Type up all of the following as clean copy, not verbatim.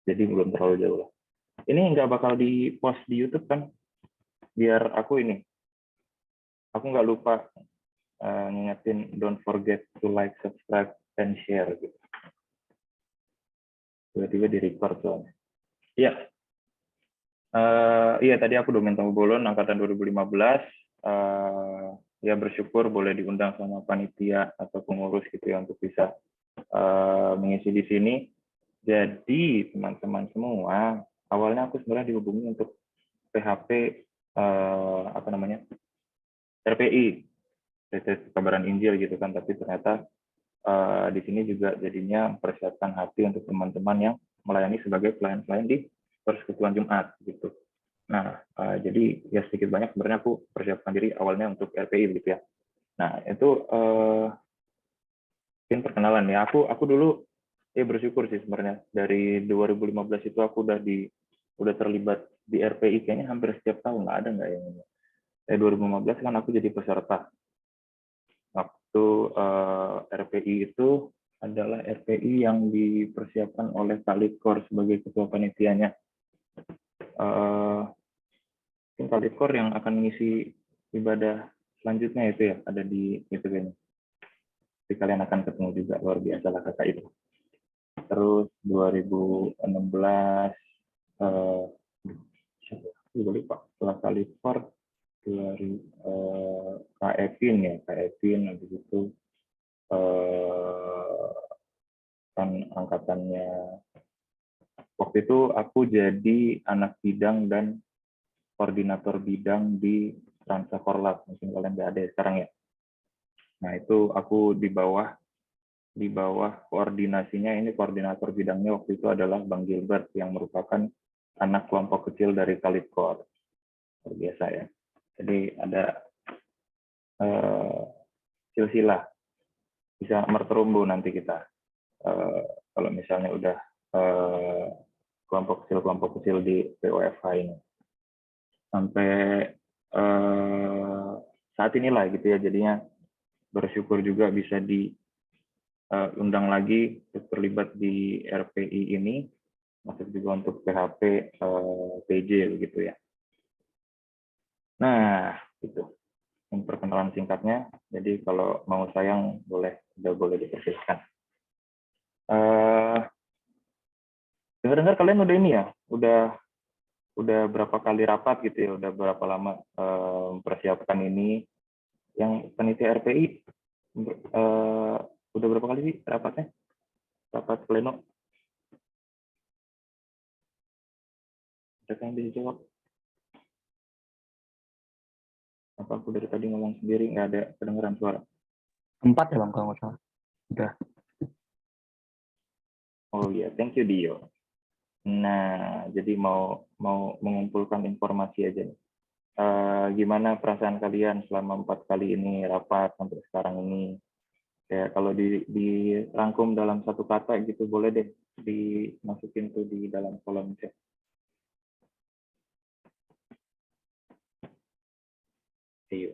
jadi belum terlalu jauh lah. Ini nggak bakal di post di YouTube kan, biar aku nggak lupa ngingetin don't forget to like, subscribe, and share gitu. Tiba-tiba di record soalnya. Iya. Iya, tadi aku Domen Bolon, angkatan 2015. Ya bersyukur boleh diundang sama panitia atau pengurus gitu ya untuk bisa mengisi di sini. Jadi teman-teman semua, awalnya aku sebenarnya dihubungi untuk PHP RPI, Kabaran Injil gitu kan, tapi ternyata di sini juga jadinya mempersiapkan hati untuk teman-teman yang melayani sebagai pelayan-pelayan di Persekutuan Jumat gitu. Nah, jadi ya sedikit banyak sebenarnya aku persiapkan diri awalnya untuk RPI gitu ya. Nah, itu mungkin perkenalan ya. Aku dulu ya bersyukur sih sebenarnya dari 2015 itu aku udah terlibat di RPI kayaknya hampir setiap tahun, nggak ada nggak yang ini. 2015 kan aku jadi peserta. Waktu RPI itu adalah RPI yang dipersiapkan oleh Kak Litkor sebagai ketua panitianya. Kak Litkor yang akan mengisi ibadah selanjutnya itu ya, ada di YouTube ini. Jadi kalian akan ketemu juga, luar biasa lah kakak itu. Terus 2016 lupa, setelah Kak Litkor dari Kak Evin habis itu kan angkatannya waktu itu aku jadi anak bidang dan koordinator bidang di Transa Korlap, mungkin kalian nggak ada sekarang ya. Nah itu aku di bawah koordinasinya, ini koordinator bidangnya waktu itu adalah Bang Gilbert yang merupakan anak kelompok kecil dari Kalitkor. Luar biasa ya. Jadi ada silsilah, bisa merterumbu nanti kita kalau misalnya udah kelompok kecil di POFH ini. Sampai saat inilah gitu ya, jadinya bersyukur juga bisa diundang lagi untuk terlibat di RPI ini, masuk juga untuk PHP PJ begitu ya. Nah, itu perkenalan singkatnya. Jadi kalau mau sayang boleh dipersilahkan. Dengar-dengar kalian udah ini ya, udah berapa kali rapat gitu ya, udah berapa lama mempersiapkan ini. Yang panitia RPI udah berapa kali sih rapatnya? Rapat pleno? Ada yang bisa jawab? Apa aku dari tadi ngomong sendiri nggak ada kedengeran suara? 4 ya Bang, kalau nggak salah. Udah. Oh iya, thank you Dio. Nah, jadi mau mengumpulkan informasi aja nih. Gimana perasaan kalian selama 4 kali ini rapat sampai sekarang ini? Kayak kalau dirangkum dalam satu kata gitu, boleh deh dimasukin tuh di dalam kolom chat. Ayo.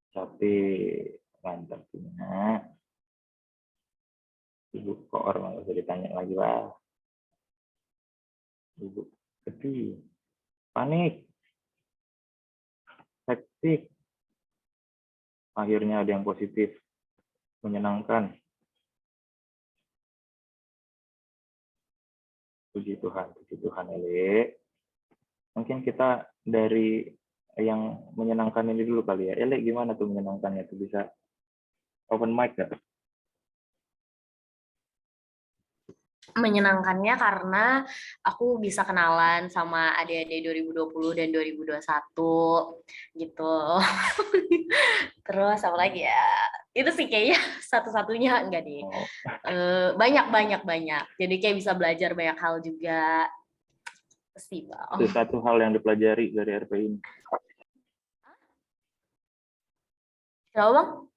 Capek, mantap punya. Ibu kok orang nggak usah ditanya lagi lah. Ibu sedih, panik, hektik. Akhirnya ada yang positif, menyenangkan. Puji Tuhan, Ele. Mungkin kita dari yang menyenangkan ini dulu kali ya. Ele, gimana tuh menyenangkannya? Tuh bisa open mic gak? Menyenangkannya karena aku bisa kenalan sama adik-adik 2020 dan 2021 gitu. Terus apa lagi ya? Itu sih kayaknya satu-satunya, enggak deh. Banyak. Jadi kayak bisa belajar banyak hal juga. Pasti, Bang. Itu satu hal yang dipelajari dari RPI ini. Coba, Bang?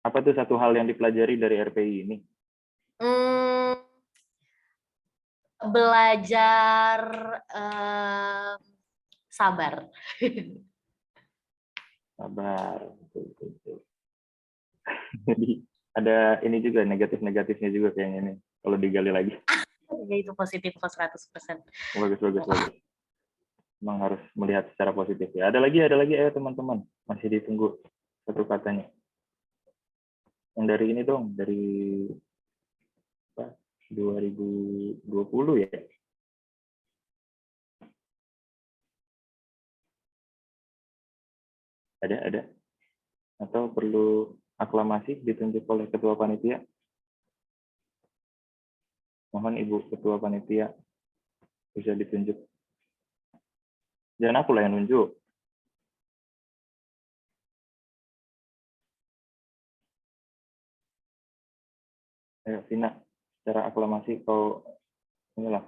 Apa tuh satu hal yang dipelajari dari RPI ini? Belajar sabar. Sabar. betul. Jadi ada ini juga negatifnya juga kayaknya nih kalau digali lagi. Ya itu positif 100%. Bagus. Memang harus melihat secara positif ya. Ada lagi ayo teman-teman. Masih ditunggu satu katanya. Yang dari ini dong, dari apa? 2020 ya. Ada. Atau perlu aklamasi ditunjuk oleh ketua panitia? Mohon Ibu ketua panitia bisa ditunjuk. Jangan aku lah yang nunjuk. Ayo Vina, secara aklamasi kau inilah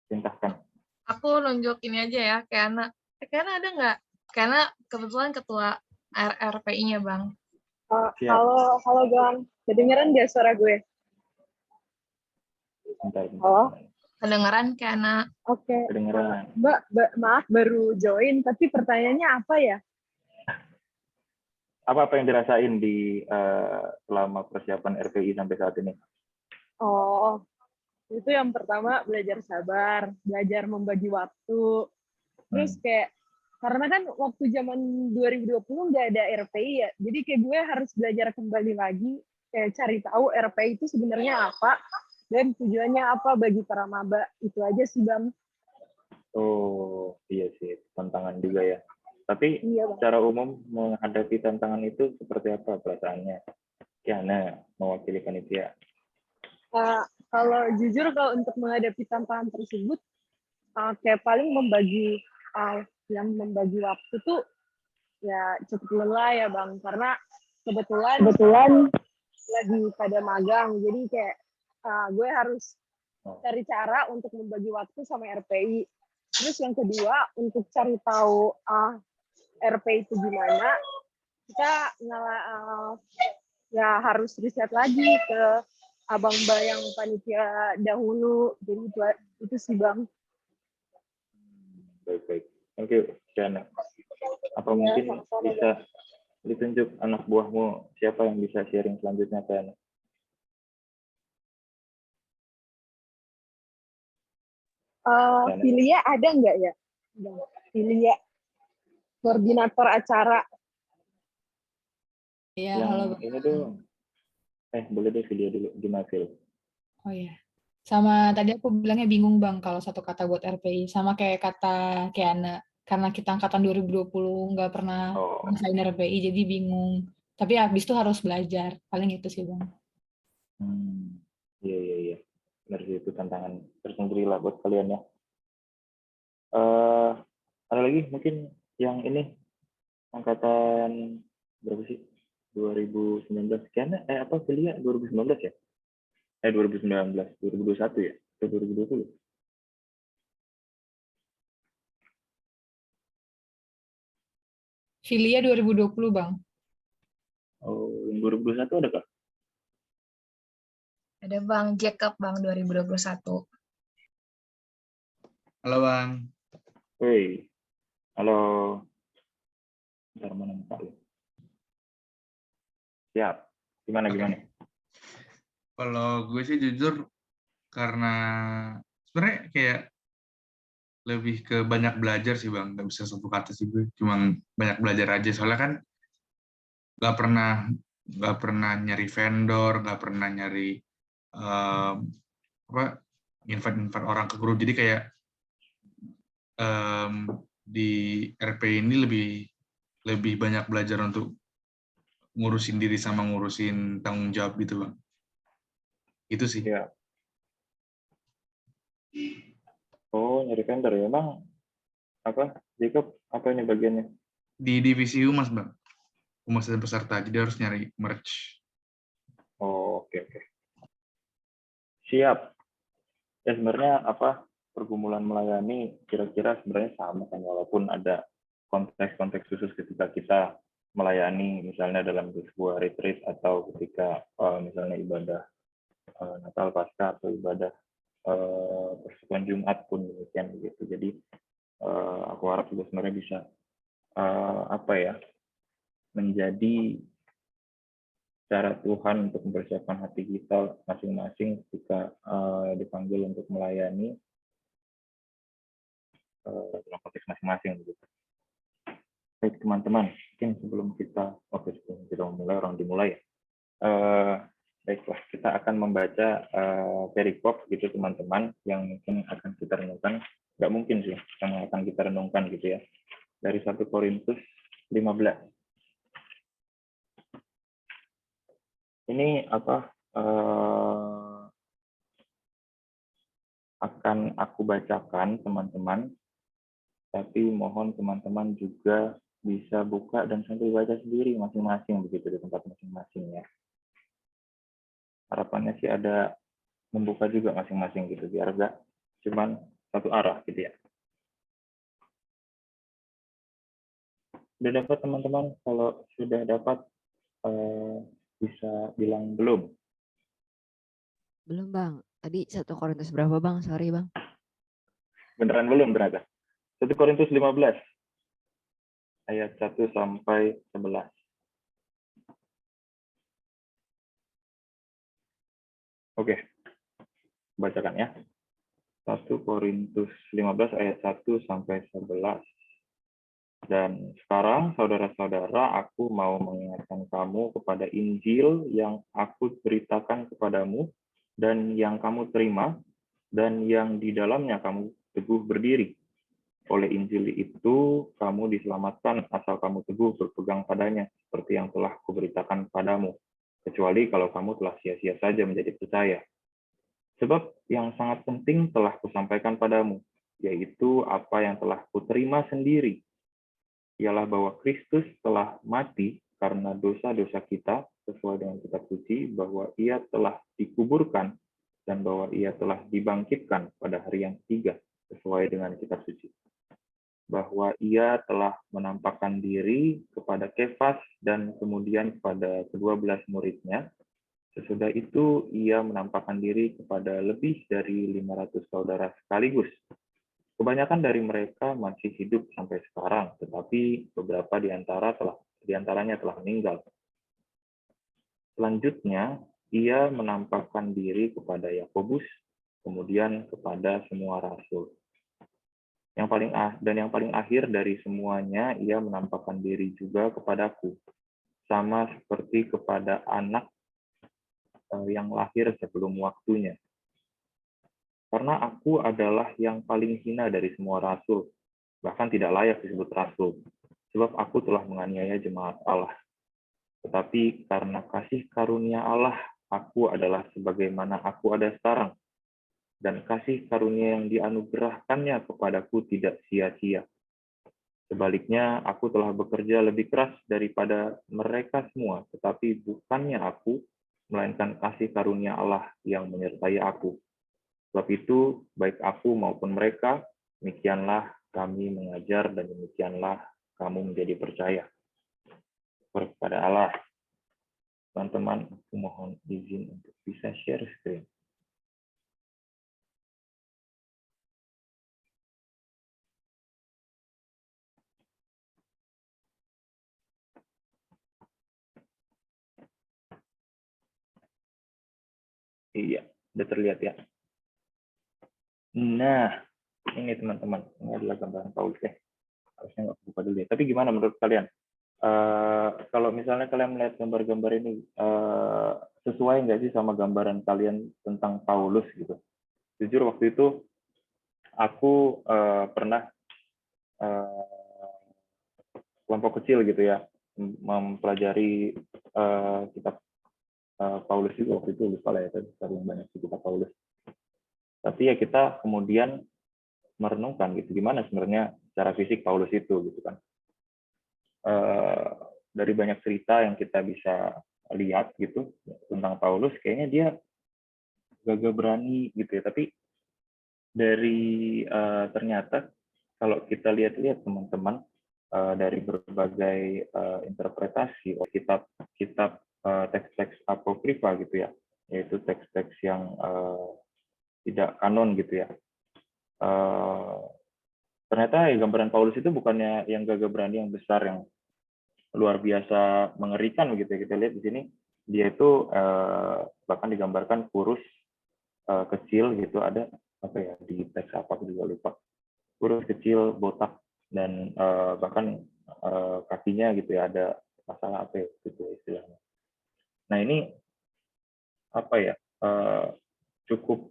perintahkan. Aku nunjuk ini aja ya, Keana. Keana ada nggak? Karena kebetulan ketua RRPI-nya, Bang. Siap. Halo Bang, kedengeran nggak suara gue? Bentar. Halo? Kedengeran, Keana? Oke. Kedengeran. Mbak, maaf baru join, tapi pertanyaannya apa ya? Apa yang dirasain di selama persiapan RPI sampai saat ini? Oh, itu yang pertama belajar sabar, belajar membagi waktu. Terus kayak, karena kan waktu zaman 2020 nggak ada RPI ya, jadi kayak gue harus belajar kembali lagi, kayak cari tahu RPI itu sebenarnya apa, dan tujuannya apa bagi para maba. Itu aja sih Bang. Oh, iya sih, tantangan juga ya. Tapi Iya, Bang. secara umum menghadapi tantangan itu seperti apa perasaannya? Kiana, mewakili panitia. Kalau jujur, kalau untuk menghadapi tantangan tersebut, kayak paling yang membagi waktu tuh ya cukup lelah ya Bang, karena kebetulan lagi pada magang, jadi kayak gue harus cari cara untuk membagi waktu sama RPI. Terus yang kedua, untuk cari tahu RPI itu gimana, kita ya harus riset lagi ke abang mbak yang panitia dahulu. Jadi itu sih Bang. Baik. Thank you, Kiana. Apa mungkin bisa ditunjuk anak buahmu siapa yang bisa sharing selanjutnya, Kiana? Filia ada nggak ya? Filia, koordinator acara. Iya, Yang halo. ini dong. Boleh deh video dulu, gimana Phil? Oh iya. Sama tadi aku bilangnya bingung Bang kalau satu kata buat RPI. Sama kayak kata Keana. Karena kita angkatan 2020 nggak pernah ngerasain RPI, jadi bingung. Tapi habis itu harus belajar. Paling itu sih Bang. Iya. Benar sih, itu tantangan tersendiri lah buat kalian ya. Ada lagi mungkin yang ini angkatan berapa sih? 2019 Kiana apa Filia 2019 ya? 2019, 2021 ya? Atau 2020? Filia 2020 Bang. Oh, yang 2021 ada Kak? Ada Bang Jacob, Bang, 2021. Halo Bang. Woi, halo. Bentar, mana Pak? Siap. Gimana? Kalau gue sih jujur karena sebenarnya kayak lebih ke banyak belajar sih Bang. Gak bisa satu kata sih gue. Cuma banyak belajar aja. Soalnya kan gak pernah nyari vendor, gak pernah nyari invite orang ke grup. Jadi kayak di RP ini lebih banyak belajar untuk ngurusin diri sama ngurusin tanggung jawab gitu Bang. Itu sih. Ya. Oh, nyari vendor ya. Emang apa? Jacob, apa ini bagiannya? Di divisi humas Bang. Humas dan peserta. Jadi harus nyari merch. Oh, oke. Siap. Ya sebenarnya apa pergumulan melayani kira-kira sebenarnya sama kan, walaupun ada konteks-konteks khusus ketika kita melayani misalnya dalam sebuah retreat atau ketika misalnya ibadah Natal Paskah atau ibadah persekutuan Jumat pun demikian begitu. Jadi aku harap juga sebenarnya bisa apa ya menjadi cara Tuhan untuk mempersiapkan hati kita masing-masing ketika dipanggil untuk melayani dalam konteks masing-masing begitu. Baik teman-teman, mungkin sebelum kita mulai, orang dimulai ya. Baiklah, kita akan membaca perikop gitu teman-teman yang mungkin akan kita renungkan. Nggak mungkin sih yang akan kita renungkan gitu ya. Dari 1 Korintus 15. Ini akan aku bacakan teman-teman, tapi mohon teman-teman juga bisa buka dan sambil baca sendiri masing-masing begitu di tempat masing-masing ya. Harapannya sih ada membuka juga masing-masing gitu biar enggak cuman satu arah gitu ya. Sudah dapat teman-teman? Kalau sudah dapat bisa bilang belum. Belum Bang. Tadi 1 Korintus berapa Bang? Sorry Bang. Beneran belum ternyata. 1 Korintus 15 ayat 1 sampai 11. Oke. Bacakan ya. 1 Korintus 15 ayat 1 sampai 11. Dan sekarang saudara-saudara, aku mau mengingatkan kamu kepada Injil yang aku beritakan kepadamu dan yang kamu terima dan yang di dalamnya kamu teguh berdiri. Oleh Injil itu kamu diselamatkan asal kamu teguh berpegang padanya seperti yang telah kuberitakan padamu, kecuali kalau kamu telah sia-sia saja menjadi percaya. Sebab yang sangat penting telah kusampaikan padamu, yaitu apa yang telah kuterima sendiri, ialah bahwa Kristus telah mati karena dosa-dosa kita sesuai dengan kitab suci, bahwa ia telah dikuburkan dan bahwa ia telah dibangkitkan pada hari yang ketiga sesuai dengan kitab suci. Bahwa ia telah menampakkan diri kepada Kefas dan kemudian kepada ke-12 muridnya. Sesudah itu ia menampakkan diri kepada lebih dari 500 saudara sekaligus. Kebanyakan dari mereka masih hidup sampai sekarang, tetapi beberapa di antaranya telah meninggal. Selanjutnya, ia menampakkan diri kepada Yakobus, kemudian kepada semua rasul. Yang paling akhir dari semuanya, ia menampakkan diri juga kepadaku, sama seperti kepada anak yang lahir sebelum waktunya. Karena aku adalah yang paling hina dari semua rasul, bahkan tidak layak disebut rasul, sebab aku telah menganiaya jemaat Allah. Tetapi karena kasih karunia Allah, aku adalah sebagaimana aku ada sekarang, dan kasih karunia yang dianugerahkannya kepadaku tidak sia-sia. Sebaliknya, aku telah bekerja lebih keras daripada mereka semua, tetapi bukannya aku, melainkan kasih karunia Allah yang menyertai aku. Sebab itu, baik aku maupun mereka, demikianlah kami mengajar dan demikianlah kamu menjadi percaya. Kepada Allah, teman-teman, aku mohon izin untuk bisa share screen. Iya, udah terlihat ya. Nah, ini teman-teman, ini adalah gambaran Paulus ya. Harusnya nggak buka dulu ya. Tapi gimana menurut kalian? Kalau misalnya kalian melihat gambar-gambar ini, sesuai nggak sih sama gambaran kalian tentang Paulus gitu? Jujur waktu itu aku pernah kelompok kecil gitu ya, mempelajari kitab Paulus juga waktu itu, lupa lah ya, tapi banyak sih kitab Paulus. Tapi ya kita kemudian merenungkan gitu, gimana sebenarnya secara fisik Paulus itu gitu kan. Dari banyak cerita yang kita bisa lihat gitu tentang Paulus, kayaknya dia gagah berani gitu ya. Tapi dari ternyata kalau kita lihat-lihat teman-teman, dari berbagai interpretasi kitab teks-teks apokrifa gitu ya, yaitu teks-teks yang tidak kanon gitu ya. Ternyata ya gambaran Paulus itu bukannya yang gagah berani yang besar yang luar biasa mengerikan begitu ya. Kita lihat di sini dia itu bahkan digambarkan kurus, kecil gitu, ada apa ya di teks apa aku juga lupa, kurus kecil botak dan bahkan kakinya gitu ya ada masalah apa ya gitu istilahnya. Nah ini apa ya cukup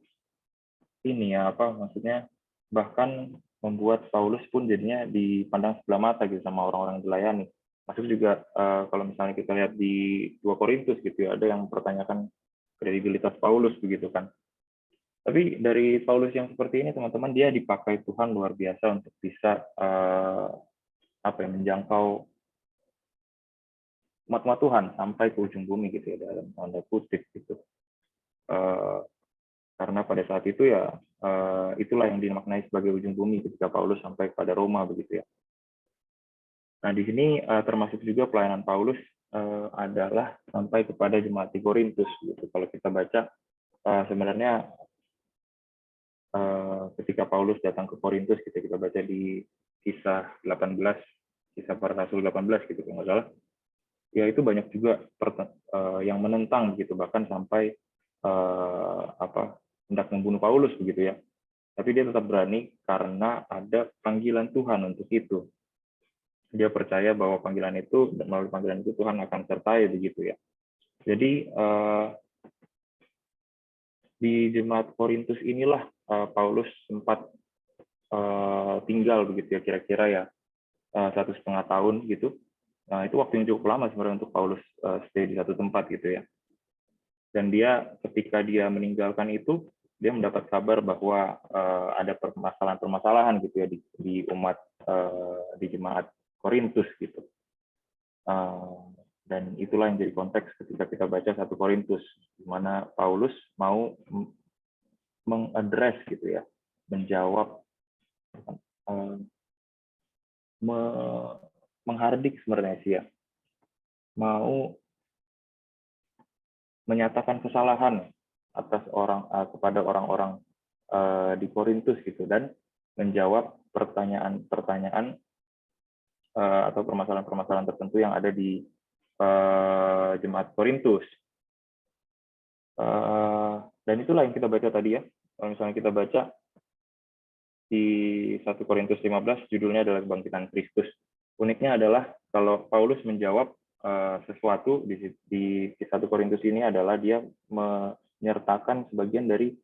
ini ya apa maksudnya bahkan membuat Paulus pun jadinya dipandang sebelah mata gitu sama orang-orang yang dilayani. Masuk juga kalau misalnya kita lihat di 2 Korintus gitu ya, ada yang mempertanyakan kredibilitas Paulus begitu kan. Tapi dari Paulus yang seperti ini teman-teman, dia dipakai Tuhan luar biasa untuk bisa apa ya, menjangkau umat-umat Tuhan sampai ke ujung bumi gitu ya, dalam tanda kutip gitu. Karena pada saat itu ya itulah yang dimaknai sebagai ujung bumi ketika Paulus sampai pada Roma begitu ya. Nah di sini termasuk juga pelayanan Paulus adalah sampai kepada jemaat di Korintus gitu. Kalau kita baca sebenarnya ketika Paulus datang ke Korintus, kita baca di kisah 18, kisah para rasul 18 gitu kalau nggak salah, ya itu banyak juga yang menentang gitu, bahkan sampai hendak membunuh Paulus begitu ya. Tapi dia tetap berani karena ada panggilan Tuhan untuk itu. Dia percaya bahwa panggilan itu, dan melalui panggilan itu Tuhan akan sertai begitu ya. Jadi di jemaat Korintus inilah Paulus sempat tinggal begitu ya, kira-kira ya 1,5 tahun gitu. Nah itu waktu yang cukup lama sebenarnya untuk Paulus stay di satu tempat gitu ya. Dan dia ketika dia meninggalkan itu, dia mendapat kabar bahwa ada permasalahan-permasalahan gitu ya di umat di jemaat Korintus gitu. Dan itulah yang jadi konteks ketika kita baca 1 Korintus, di mana Paulus mau mengadres gitu ya, menjawab, menghardik sebenarnya sih ya, mau menyatakan kesalahan atas kepada orang-orang di Korintus gitu, dan menjawab pertanyaan-pertanyaan atau permasalahan-permasalahan tertentu yang ada di jemaat Korintus. Dan itulah yang kita baca tadi ya. Kalau misalnya kita baca di 1 Korintus 15, judulnya adalah Kebangkitan Kristus. Uniknya adalah kalau Paulus menjawab sesuatu di 1 Korintus ini adalah dia menyertakan sebagian dari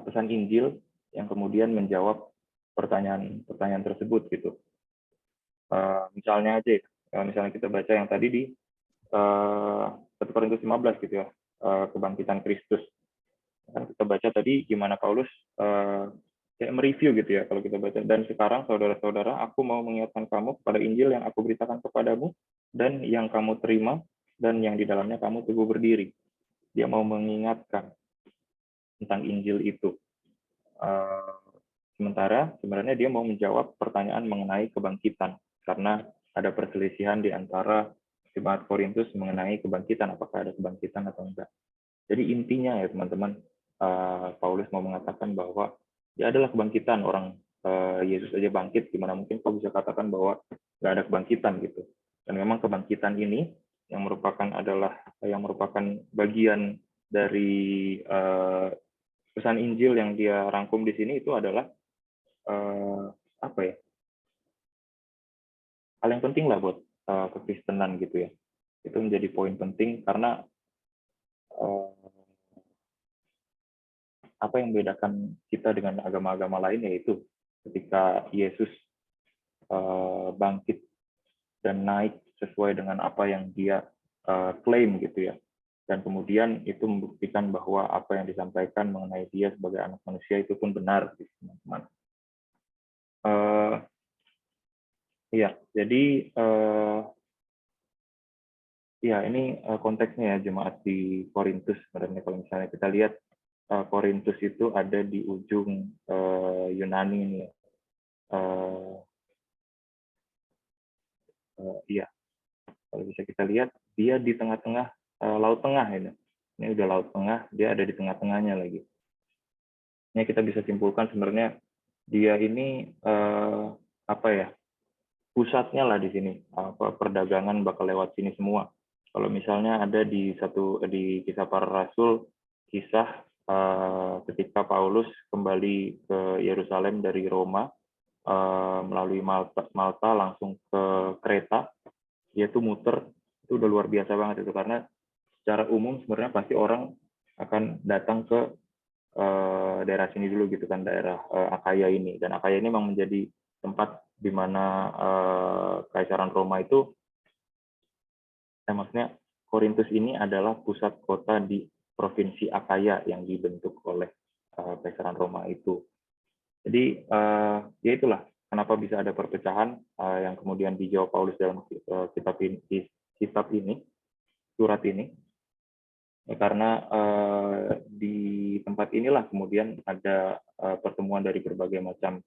pesan Injil yang kemudian menjawab pertanyaan-pertanyaan tersebut gitu. Misalnya aja, misalnya kita baca yang tadi di 1 Korintus 15 gitu ya, Kebangkitan Kristus. Kan kita baca tadi gimana Paulus kayak mereview gitu ya kalau kita baca. Dan sekarang saudara-saudara, aku mau mengingatkan kamu kepada Injil yang aku beritakan kepadamu dan yang kamu terima dan yang di dalamnya kamu teguh berdiri. Dia mau mengingatkan tentang Injil itu. Sementara sebenarnya dia mau menjawab pertanyaan mengenai kebangkitan, karena ada perselisihan di antara jemaat Korintus mengenai kebangkitan, apakah ada kebangkitan atau enggak. Jadi intinya ya teman-teman, Paulus mau mengatakan bahwa dia adalah kebangkitan. Orang Yesus aja bangkit, gimana mungkin kau bisa katakan bahwa nggak ada kebangkitan gitu. Dan memang kebangkitan ini yang merupakan bagian dari pesan Injil yang dia rangkum di sini, itu adalah apa ya, hal yang penting lah buat kekristenan gitu ya. Itu menjadi poin penting karena apa yang membedakan kita dengan agama-agama lain yaitu ketika Yesus bangkit dan naik sesuai dengan apa yang dia klaim gitu ya. Dan kemudian itu membuktikan bahwa apa yang disampaikan mengenai dia sebagai anak manusia itu pun benar, gitu, teman-teman. Iya, jadi ya ini konteksnya ya jemaat di Korintus. Sebenarnya kalau misalnya kita lihat Korintus itu ada di ujung Yunani ini. Iya, kalau bisa kita lihat dia di tengah-tengah Laut Tengah ini. Ini udah Laut Tengah, dia ada di tengah-tengahnya lagi. Ini kita bisa simpulkan sebenarnya dia ini apa ya? pusatnya lah di sini. Perdagangan bakal lewat sini semua. Kalau misalnya ada di Kisah Para Rasul, kisah ketika Paulus kembali ke Yerusalem dari Roma melalui Malta langsung ke Kreta, dia tuh muter, itu udah luar biasa banget itu, karena secara umum sebenarnya pasti orang akan datang ke daerah sini dulu gitu kan, daerah Akaya ini, dan Akaya ini memang menjadi tempat di mana Kaisaran Roma itu, maksudnya Korintus ini adalah pusat kota di provinsi Akaya yang dibentuk oleh Kaisaran Roma itu. Jadi ya itulah kenapa bisa ada perpecahan yang kemudian dijawab Paulus dalam kitab ini, surat ini. Ya, karena di tempat inilah kemudian ada pertemuan dari berbagai macam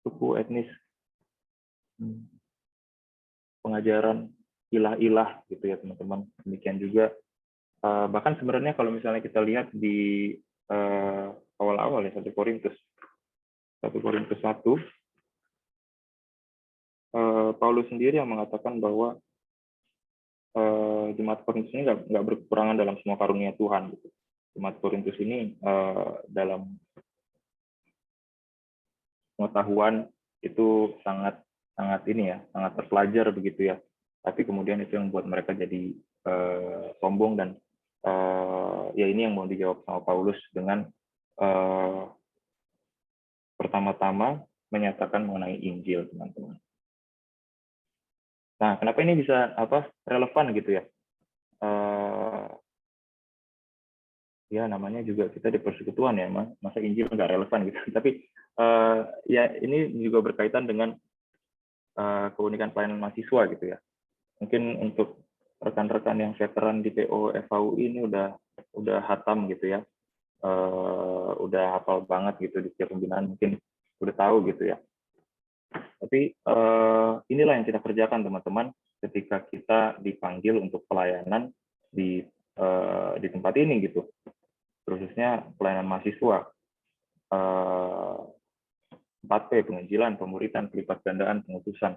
suku, etnis, pengajaran ilah-ilah gitu ya teman-teman. Demikian juga bahkan sebenarnya kalau misalnya kita lihat di awal-awal ya 1 Korintus 1, Paulus sendiri yang mengatakan bahwa jemaat Korintus ini nggak berkekurangan dalam semua karunia Tuhan. Gitu. Jemaat Korintus ini dalam pengetahuan itu sangat sangat terpelajar begitu ya. Tapi kemudian itu yang membuat mereka jadi sombong, dan ya ini yang mau dijawab sama Paulus dengan pertama-tama menyatakan mengenai Injil, teman-teman. Nah, kenapa ini bisa relevan gitu ya? Ya namanya juga kita di persekutuan ya, masa Injil nggak relevan gitu. Tapi ya ini juga berkaitan dengan keunikan pelayanan mahasiswa gitu ya. Mungkin untuk rekan-rekan yang veteran di PO FAUI ini udah hatam gitu ya, udah hafal banget gitu di setiap pembinaan, mungkin udah tahu gitu ya. Tapi inilah yang kita kerjakan teman-teman ketika kita dipanggil untuk pelayanan di tempat ini gitu, khususnya pelayanan mahasiswa. 4P, penginjilan, pemuritan, pelipat gandaan, pengutusan.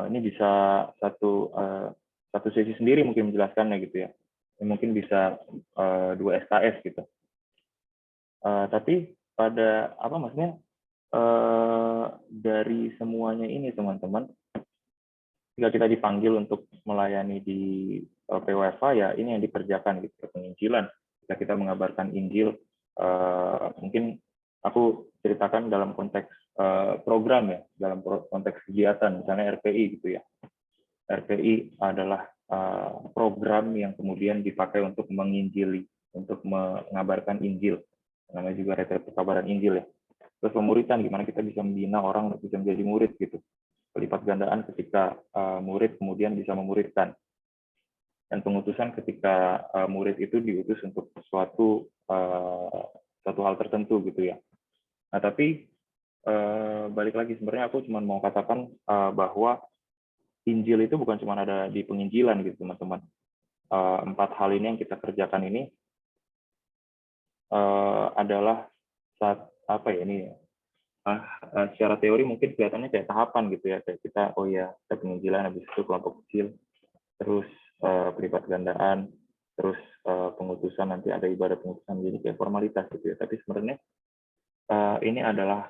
Ini bisa satu sesi sendiri mungkin menjelaskannya gitu ya. Mungkin bisa 2 SKS gitu. Tapi pada maksudnya dari semuanya ini teman-teman, jika kita dipanggil untuk melayani di PWFA ya ini yang dikerjakan gitu, penginjilan. Jika kita mengabarkan Injil, mungkin aku ceritakan dalam konteks program ya, dalam konteks kegiatan, misalnya RPI gitu ya. RPI adalah program yang kemudian dipakai untuk menginjili, untuk mengabarkan Injil. Namanya juga retret pekabaran Injil ya. Terus pemuritan, gimana kita bisa membina orang untuk bisa menjadi murid gitu. Pelipat gandaan ketika murid kemudian bisa memuridkan. Dan pengutusan ketika murid itu diutus untuk suatu hal tertentu gitu ya. Nah tapi balik lagi sebenarnya aku cuma mau katakan bahwa Injil itu bukan cuma ada di penginjilan gitu teman-teman. 4 hal ini yang kita kerjakan ini adalah secara teori mungkin kelihatannya kayak tahapan gitu ya, kayak kita kita penginjilan, habis itu kelompok kecil, terus pelipat gandaan, terus pengutusan, nanti ada ibadah pengutusan, jadi kayak formalitas gitu ya. Tapi sebenarnya ini adalah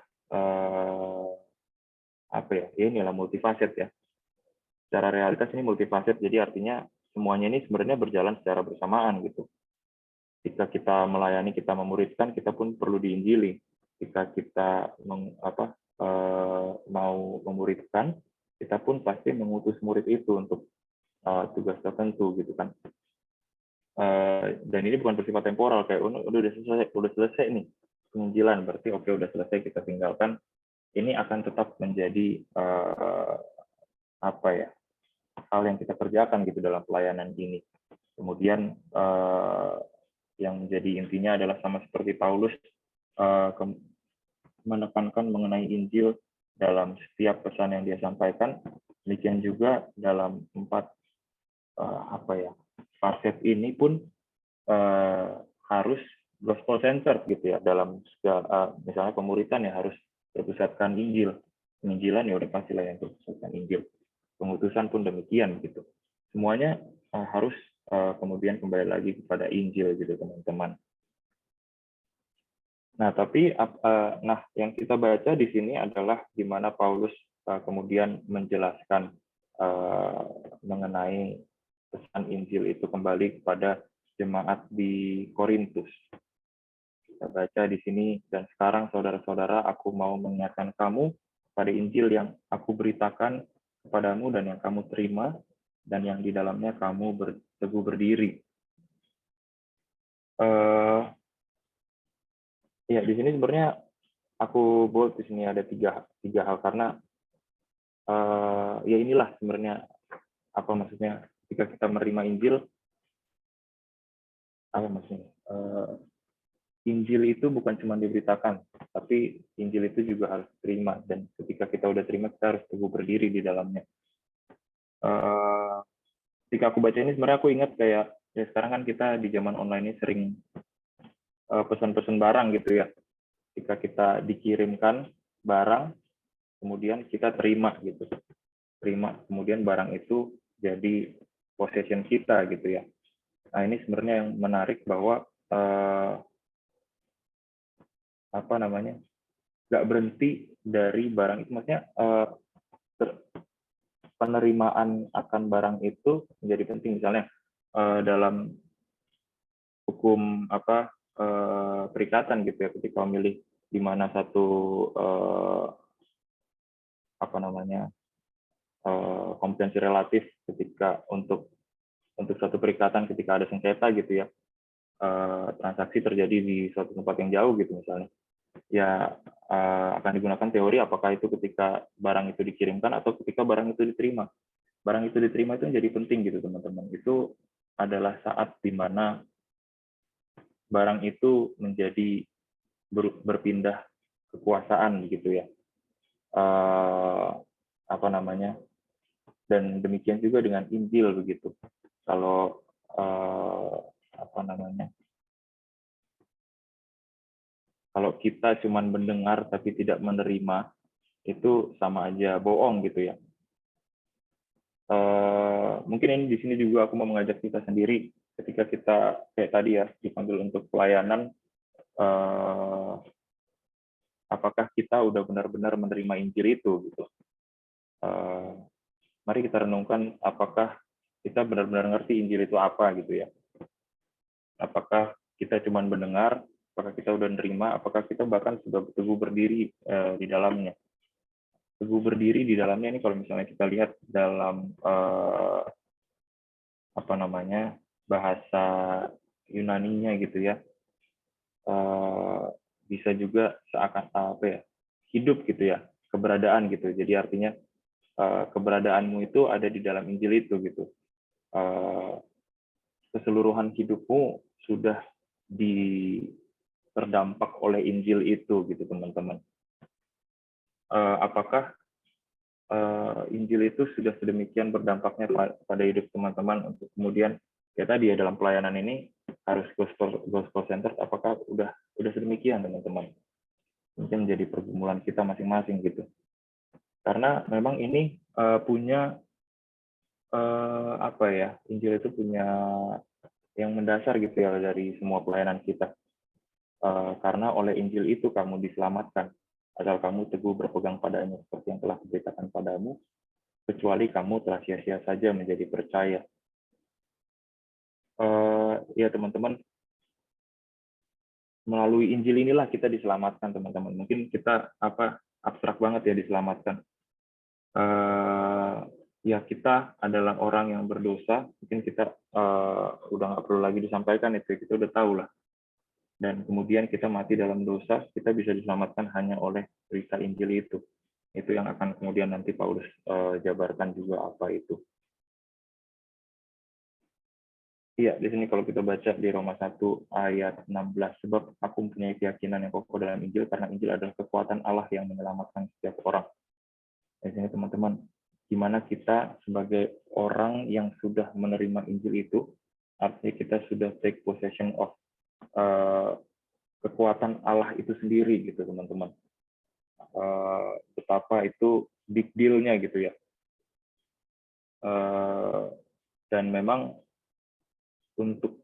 inilah multifaset ya. Secara realitas ini multifaset, jadi artinya semuanya ini sebenarnya berjalan secara bersamaan gitu. Jika kita melayani, kita memuridkan, kita pun perlu diinjili. Jika kita mau memuridkan, kita pun pasti mengutus murid itu untuk tugas tertentu gitu kan. Dan ini bukan bersifat temporal, kayak udah selesai nih penginjilan, berarti oke udah selesai, kita tinggalkan. Ini akan tetap menjadi hal yang kita kerjakan gitu dalam pelayanan ini. Kemudian yang menjadi intinya adalah sama seperti Paulus, menekankan mengenai Injil dalam setiap pesan yang dia sampaikan. Demikian juga dalam 4 faset ini pun harus gospel centered gitu ya, dalam segala, misalnya pemuritan ya harus berpusatkan Injil, penginjilan ya udah pastilah yang berpusatkan Injil, pengutusan pun demikian gitu, semuanya harus kemudian kembali lagi kepada Injil gitu teman-teman. Nah, tapi yang kita baca di sini adalah di mana Paulus kemudian menjelaskan mengenai pesan Injil itu kembali kepada jemaat di Korintus. Kita baca di sini, dan sekarang saudara-saudara, aku mau mengingatkan kamu pada Injil yang aku beritakan kepadamu dan yang kamu terima, dan yang di dalamnya kamu teguh berdiri. Ya, di sini sebenarnya aku bold di sini ada tiga hal, karena ya inilah sebenarnya apa maksudnya ketika kita menerima Injil, apa maksudnya? Injil itu bukan cuma diberitakan, tapi Injil itu juga harus terima, dan ketika kita udah terima kita harus teguh berdiri di dalamnya. Ketika aku baca ini sebenarnya aku ingat kayak ya sekarang kan kita di zaman online ini sering pesan-pesan barang gitu ya. Ketika kita dikirimkan barang, kemudian kita terima gitu, kemudian barang itu jadi possession kita gitu ya. Nah, ini sebenarnya yang menarik bahwa nggak berhenti dari barang itu, maksudnya penerimaan akan barang itu menjadi penting. Misalnya dalam hukum perikatan gitu ya, ketika memilih di mana satu kompetensi relatif ketika untuk suatu perikatan ketika ada sengketa gitu ya, transaksi terjadi di suatu tempat yang jauh gitu misalnya, ya akan digunakan teori apakah itu ketika barang itu dikirimkan atau ketika barang itu diterima. Barang itu diterima itu menjadi penting gitu teman-teman. Itu adalah saat di mana barang itu menjadi berpindah kekuasaan gitu ya. Dan demikian juga dengan Injil begitu. Kalau kalau kita cuma mendengar tapi tidak menerima, itu sama aja bohong gitu ya. Mungkin ini di sini juga aku mau mengajak kita sendiri, ketika kita kayak tadi ya dipanggil untuk pelayanan, apakah kita udah benar-benar menerima Injil itu gitu. Mari kita renungkan apakah kita benar-benar ngerti Injil itu apa gitu ya. Apakah kita cuma mendengar, apakah kita udah nerima, apakah kita bahkan sudah teguh berdiri di dalamnya. Teguh berdiri di dalamnya ini kalau misalnya kita lihat dalam bahasa Yunaninya gitu ya, bisa juga seakan hidup gitu ya, keberadaan gitu. Jadi artinya keberadaanmu itu ada di dalam Injil itu gitu. Keseluruhan hidupmu sudah terdampak oleh Injil itu gitu teman-teman. Apakah Injil itu sudah sedemikian berdampaknya pada hidup teman-teman untuk kemudian ya tadi ya dalam pelayanan ini harus gospel centered, apakah udah sedemikian teman-teman? Mungkin menjadi pergumulan kita masing-masing gitu. Karena memang ini punya Injil itu punya yang mendasar gitu ya dari semua pelayanan kita. Karena oleh Injil itu kamu diselamatkan, asal kamu teguh berpegang padanya seperti yang telah diberitakan padamu, kecuali kamu telah sia-sia saja menjadi percaya. Ya teman-teman, melalui Injil inilah kita diselamatkan teman-teman. Mungkin kita abstrak banget ya diselamatkan. Ya kita adalah orang yang berdosa, mungkin kita udah nggak perlu lagi disampaikan itu, kita udah tahu lah. Dan kemudian kita mati dalam dosa, kita bisa diselamatkan hanya oleh berita Injil itu. Itu yang akan kemudian nanti Paulus jabarkan juga apa itu. Iya, di sini kalau kita baca di Roma 1 ayat 16, sebab aku mempunyai keyakinan yang kokoh dalam Injil, karena Injil adalah kekuatan Allah yang menyelamatkan setiap orang. Di sini teman-teman, gimana kita sebagai orang yang sudah menerima Injil itu, artinya kita sudah take possession of kekuatan Allah itu sendiri gitu teman-teman. Betapa itu big deal-nya gitu ya. Dan memang untuk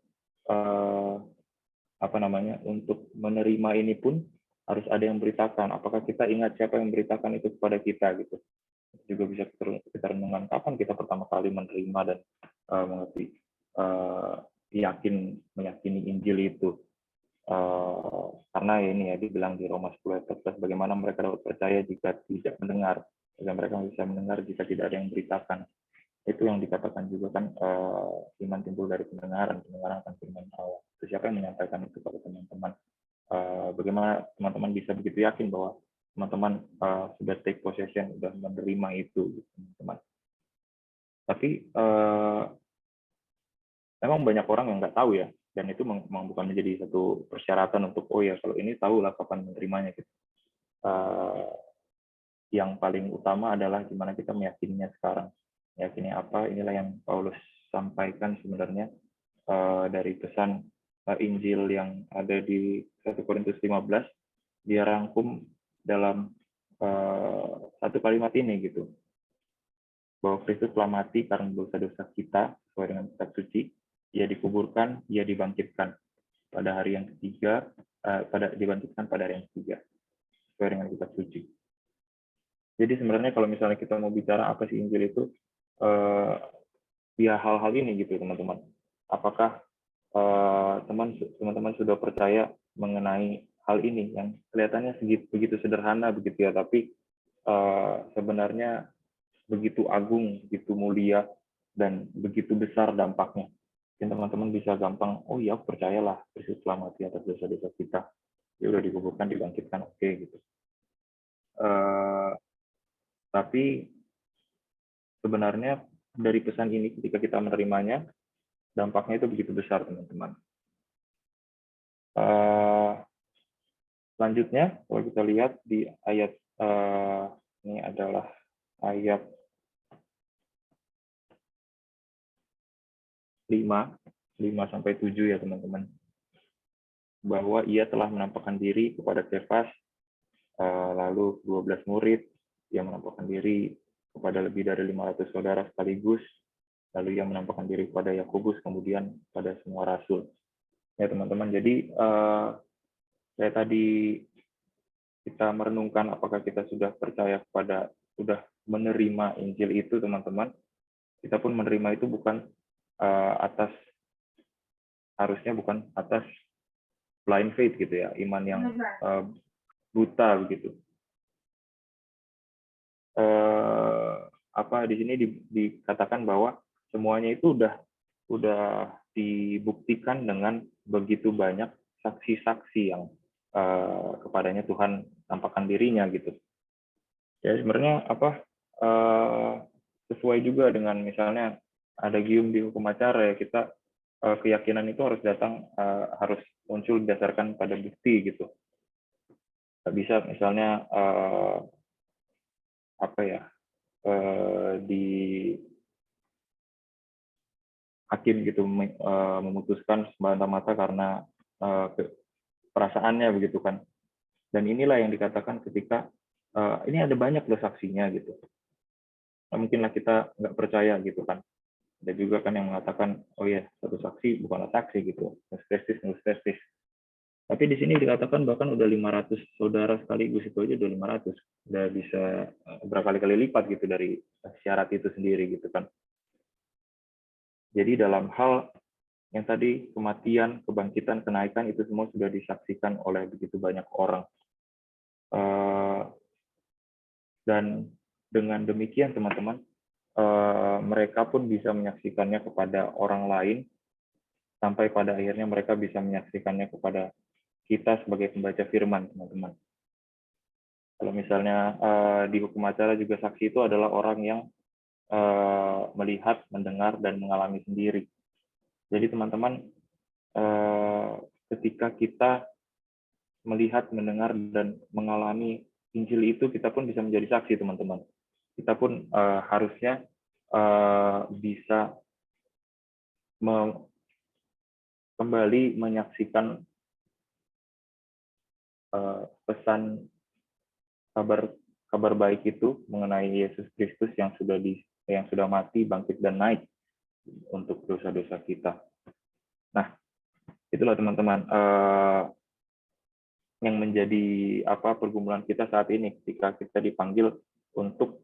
untuk menerima ini pun harus ada yang beritakan. Apakah kita ingat siapa yang memberitakan itu kepada kita gitu. Juga bisa kita renungkan kapan kita pertama kali menerima dan mengerti, meyakini Injil itu. Karena ini ya dibilang di Roma 10 ayat 14, bagaimana mereka dapat percaya jika tidak mendengar, bagaimana mereka bisa mendengar jika tidak ada yang beritakan. Itu yang dikatakan juga kan, iman timbul dari pendengaran akan firman Allah. Itu siapa yang menyampaikan itu kepada teman-teman? Bagaimana teman-teman bisa begitu yakin bahwa teman-teman sudah take possession, sudah menerima itu, teman-teman. Tapi memang banyak orang yang nggak tahu ya, dan itu memang bukan menjadi satu persyaratan untuk oh ya kalau ini tahulah kapan menerimanya gitu. Yang paling utama adalah gimana kita meyakininya sekarang. Meyakini apa? Inilah yang Paulus sampaikan sebenarnya dari pesan Injil yang ada di 1 Korintus 15, dia rangkum dalam satu kalimat ini gitu, bahwa Kristus telah mati karena dosa-dosa kita sesuai dengan kitab suci, ia dikuburkan, ia dibangkitkan pada hari yang ketiga, dibangkitkan pada hari yang ketiga sesuai dengan kitab suci. Jadi sebenarnya kalau misalnya kita mau bicara apa sih Injil itu, ya hal-hal ini gitu teman-teman. Apakah teman-teman sudah percaya mengenai hal ini yang kelihatannya begitu sederhana begitu ya, tapi sebenarnya begitu agung, begitu mulia, dan begitu besar dampaknya. Dan teman-teman bisa gampang, oh iya aku percayalah Kristus telah mati atas dosa-dosa kita, dia udah dikuburkan, dibangkitkan, oke gitu. Tapi sebenarnya dari pesan ini ketika kita menerimanya, dampaknya itu begitu besar teman-teman. Selanjutnya kalau kita lihat di ayat ini adalah ayat 5-7 ya teman-teman, bahwa ia telah menampakkan diri kepada Kefas, lalu 12 murid, ia menampakkan diri kepada lebih dari 500 saudara sekaligus, lalu ia menampakkan diri kepada Yakobus, kemudian pada semua rasul. Ya teman-teman, jadi saya tadi kita merenungkan apakah kita sudah percaya sudah menerima Injil itu teman-teman. Kita pun menerima itu bukan harusnya bukan atas blind faith gitu ya, iman yang buta begitu. Di sini dikatakan bahwa semuanya itu udah dibuktikan dengan begitu banyak saksi-saksi yang kepadanya Tuhan tampakkan dirinya gitu. Ya sebenarnya sesuai juga dengan misalnya ada gium di hukum acara ya, kita keyakinan itu harus muncul berdasarkan pada bukti gitu. Nggak bisa misalnya di hakim gitu memutuskan semata-mata karena perasaannya begitu kan. Dan inilah yang dikatakan ketika ini ada banyak loh saksinya gitu. Nah, mungkinlah kita nggak percaya gitu kan. Ada juga kan yang mengatakan oh ya satu saksi bukanlah saksi gitu, nus testis. Tapi di sini dikatakan bahkan udah 500 saudara sekaligus, itu aja udah 500, udah bisa berkali-kali lipat gitu dari syarat itu sendiri gitu kan. Jadi dalam hal yang tadi kematian, kebangkitan, kenaikan itu semua sudah disaksikan oleh begitu banyak orang. Dan dengan demikian teman-teman, mereka pun bisa menyaksikannya kepada orang lain, sampai pada akhirnya mereka bisa menyaksikannya kepada kita sebagai pembaca firman, teman-teman. Kalau misalnya di hukum acara juga saksi itu adalah orang yang melihat, mendengar, dan mengalami sendiri. Jadi teman-teman, ketika kita melihat, mendengar, dan mengalami Injil itu, kita pun bisa menjadi saksi, teman-teman. Kita pun harusnya bisa kembali menyaksikan pesan kabar baik itu mengenai Yesus Kristus yang sudah mati, bangkit dan naik untuk dosa-dosa kita. Nah, itulah teman-teman yang menjadi pergumulan kita saat ini ketika kita dipanggil untuk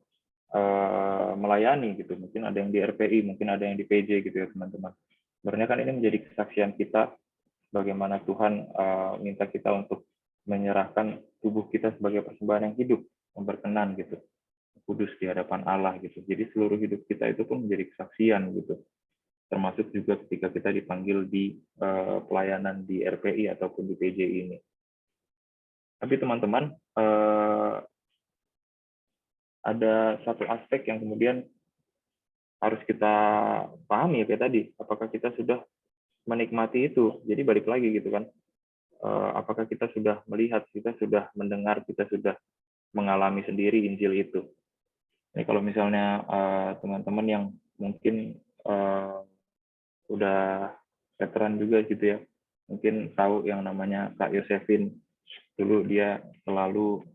melayani gitu. Mungkin ada yang di RPI, mungkin ada yang di PJ gitu ya teman-teman. Sebenarnya kan ini menjadi kesaksian kita bagaimana Tuhan minta kita untuk menyerahkan tubuh kita sebagai persembahan yang hidup, yang berkenan gitu, kudus di hadapan Allah gitu. Jadi seluruh hidup kita itu pun menjadi kesaksian gitu. Termasuk juga ketika kita dipanggil di pelayanan di RPI ataupun di PJ ini. Tapi teman-teman, ada satu aspek yang kemudian harus kita pahami ya kayak tadi, apakah kita sudah menikmati itu. Jadi balik lagi gitu kan, apakah kita sudah melihat, kita sudah mendengar, kita sudah mengalami sendiri Injil itu. Ini kalau misalnya teman-teman yang mungkin udah veteran juga gitu ya, mungkin tahu yang namanya Kak Yosefin. Dulu dia selalu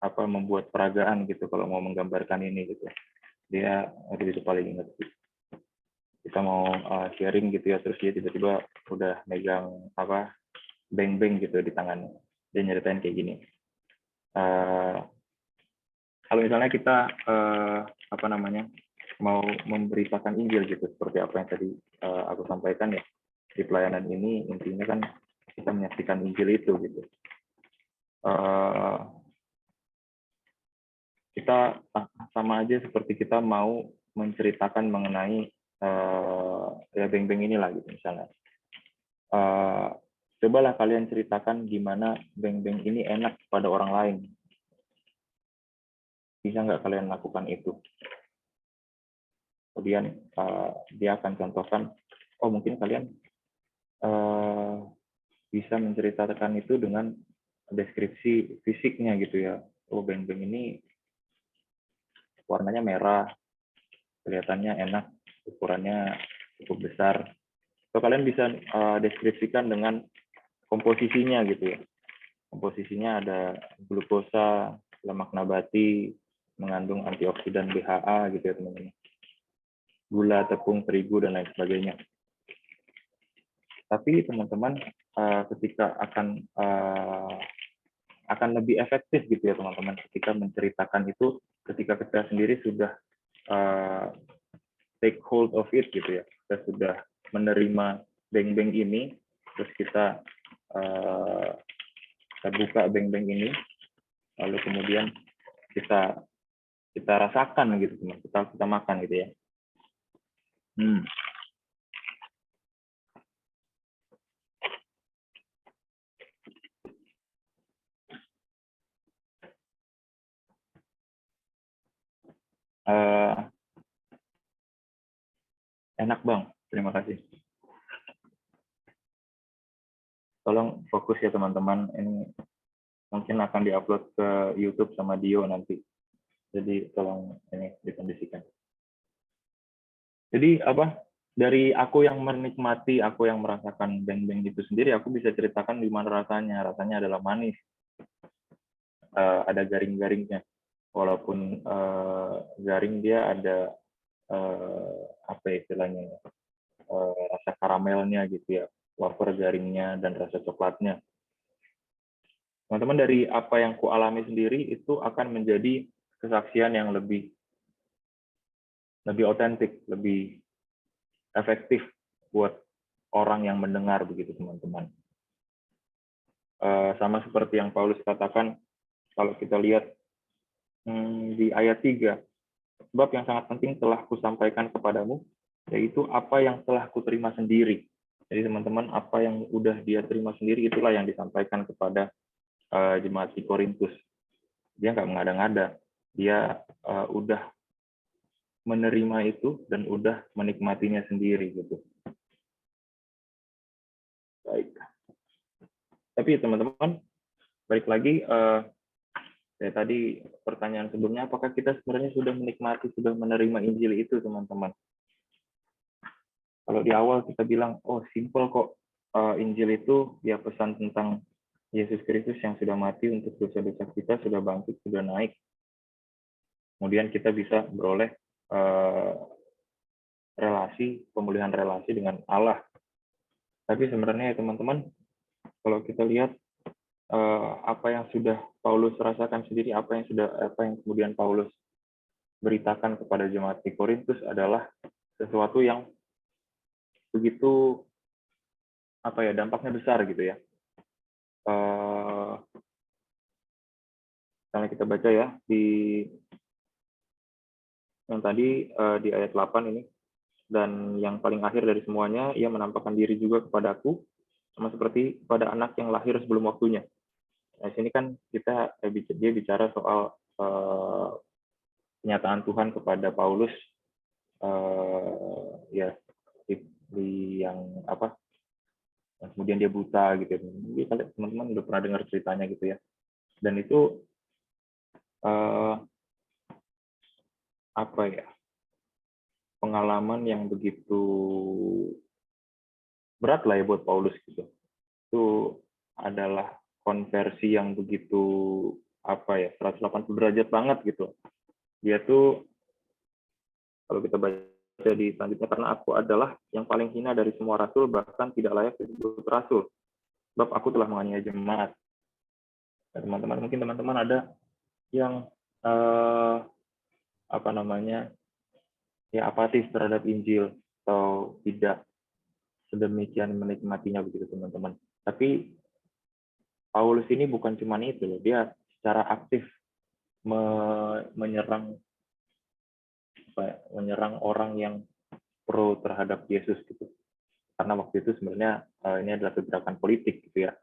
membuat peragaan gitu kalau mau menggambarkan ini gitu. Dia itu paling ingat. Kita mau sharing gitu ya, terus dia tiba-tiba udah megang beng-beng gitu di tangannya. Dia nyeritain kayak gini. Kalau misalnya kita mau memberitakan Injil gitu, seperti apa yang tadi aku sampaikan ya, di pelayanan ini intinya kan kita menyaksikan Injil itu gitu. Kita sama aja seperti kita mau menceritakan mengenai ya beng-beng inilah gitu misalnya. Cobalah kalian ceritakan gimana beng-beng ini enak pada orang lain. Bisa nggak kalian lakukan itu? Kemudian dia akan contohkan, oh mungkin kalian bisa menceritakan itu dengan deskripsi fisiknya gitu ya. Oh beng-beng ini warnanya merah, kelihatannya enak, ukurannya cukup besar. So, kalian bisa deskripsikan dengan komposisinya gitu ya. Komposisinya ada glukosa, lemak nabati, mengandung antioksidan BHA gitu ya teman-teman. Gula, tepung, terigu, dan lain sebagainya. Tapi teman-teman ketika akan lebih efektif gitu ya teman-teman ketika menceritakan itu ketika kita sendiri sudah take hold of it gitu ya, kita sudah menerima beng-beng ini, terus kita buka beng-beng ini, lalu kemudian kita rasakan gitu teman, kita makan gitu ya. Enak Bang, terima kasih. Tolong fokus ya teman-teman, ini mungkin akan diupload ke YouTube sama Dio nanti. Jadi tolong ini dikondisikan. Jadi dari aku yang menikmati, aku yang merasakan beng-beng itu sendiri, aku bisa ceritakan gimana rasanya. Rasanya adalah manis, ada garing-garingnya. Walaupun garing dia ada apa istilahnya, rasa karamelnya gitu ya, wafer garingnya dan rasa coklatnya. Teman-teman, dari apa yang ku alami sendiri itu akan menjadi kesaksian yang lebih otentik, lebih efektif buat orang yang mendengar begitu teman-teman. Sama seperti yang Paulus katakan, kalau kita lihat di ayat 3, sebab yang sangat penting telah kusampaikan kepadamu, yaitu apa yang telah kuterima sendiri. Jadi teman-teman, apa yang udah dia terima sendiri itulah yang disampaikan kepada jemaat di Korintus. Dia nggak mengada-ngada, dia udah menerima itu dan udah menikmatinya sendiri gitu. Baik. Tapi teman-teman, balik lagi tadi pertanyaan sebelumnya, apakah kita sebenarnya sudah menikmati, sudah menerima Injil itu teman-teman? Kalau di awal kita bilang, oh simple kok, Injil itu ya pesan tentang Yesus Kristus yang sudah mati untuk dosa-dosa kita, sudah bangkit, sudah naik. Kemudian kita bisa beroleh pemulihan relasi dengan Allah. Tapi sebenarnya ya teman-teman, kalau kita lihat apa yang sudah Paulus rasakan sendiri, apa yang kemudian Paulus beritakan kepada jemaat di Korintus adalah sesuatu yang begitu dampaknya besar gitu ya. Karena kita baca ya di yang tadi di ayat 8 ini, dan yang paling akhir dari semuanya, ia menampakkan diri juga kepadaku sama seperti pada anak yang lahir sebelum waktunya. Nah, sini kan dia bicara soal kenyataan Tuhan kepada Paulus ya di yang kemudian dia buta gitu. Jadi teman-teman udah pernah dengar ceritanya gitu ya. Dan itu pengalaman yang begitu berat lah ya buat Paulus gitu. Itu adalah konversi yang begitu 180 derajat banget gitu. Dia tuh kalau kita baca di selanjutnya, karena aku adalah yang paling hina dari semua rasul, bahkan tidak layak disebut rasul, sebab aku telah menganiaya jemaat. Nah, teman-teman, mungkin teman-teman ada yang apatis terhadap Injil atau tidak sedemikian menikmatinya begitu teman-teman. Tapi Paulus ini bukan cuma itu loh, dia secara aktif menyerang orang yang pro terhadap Yesus gitu. Karena waktu itu sebenarnya ini adalah gerakan politik gitu ya.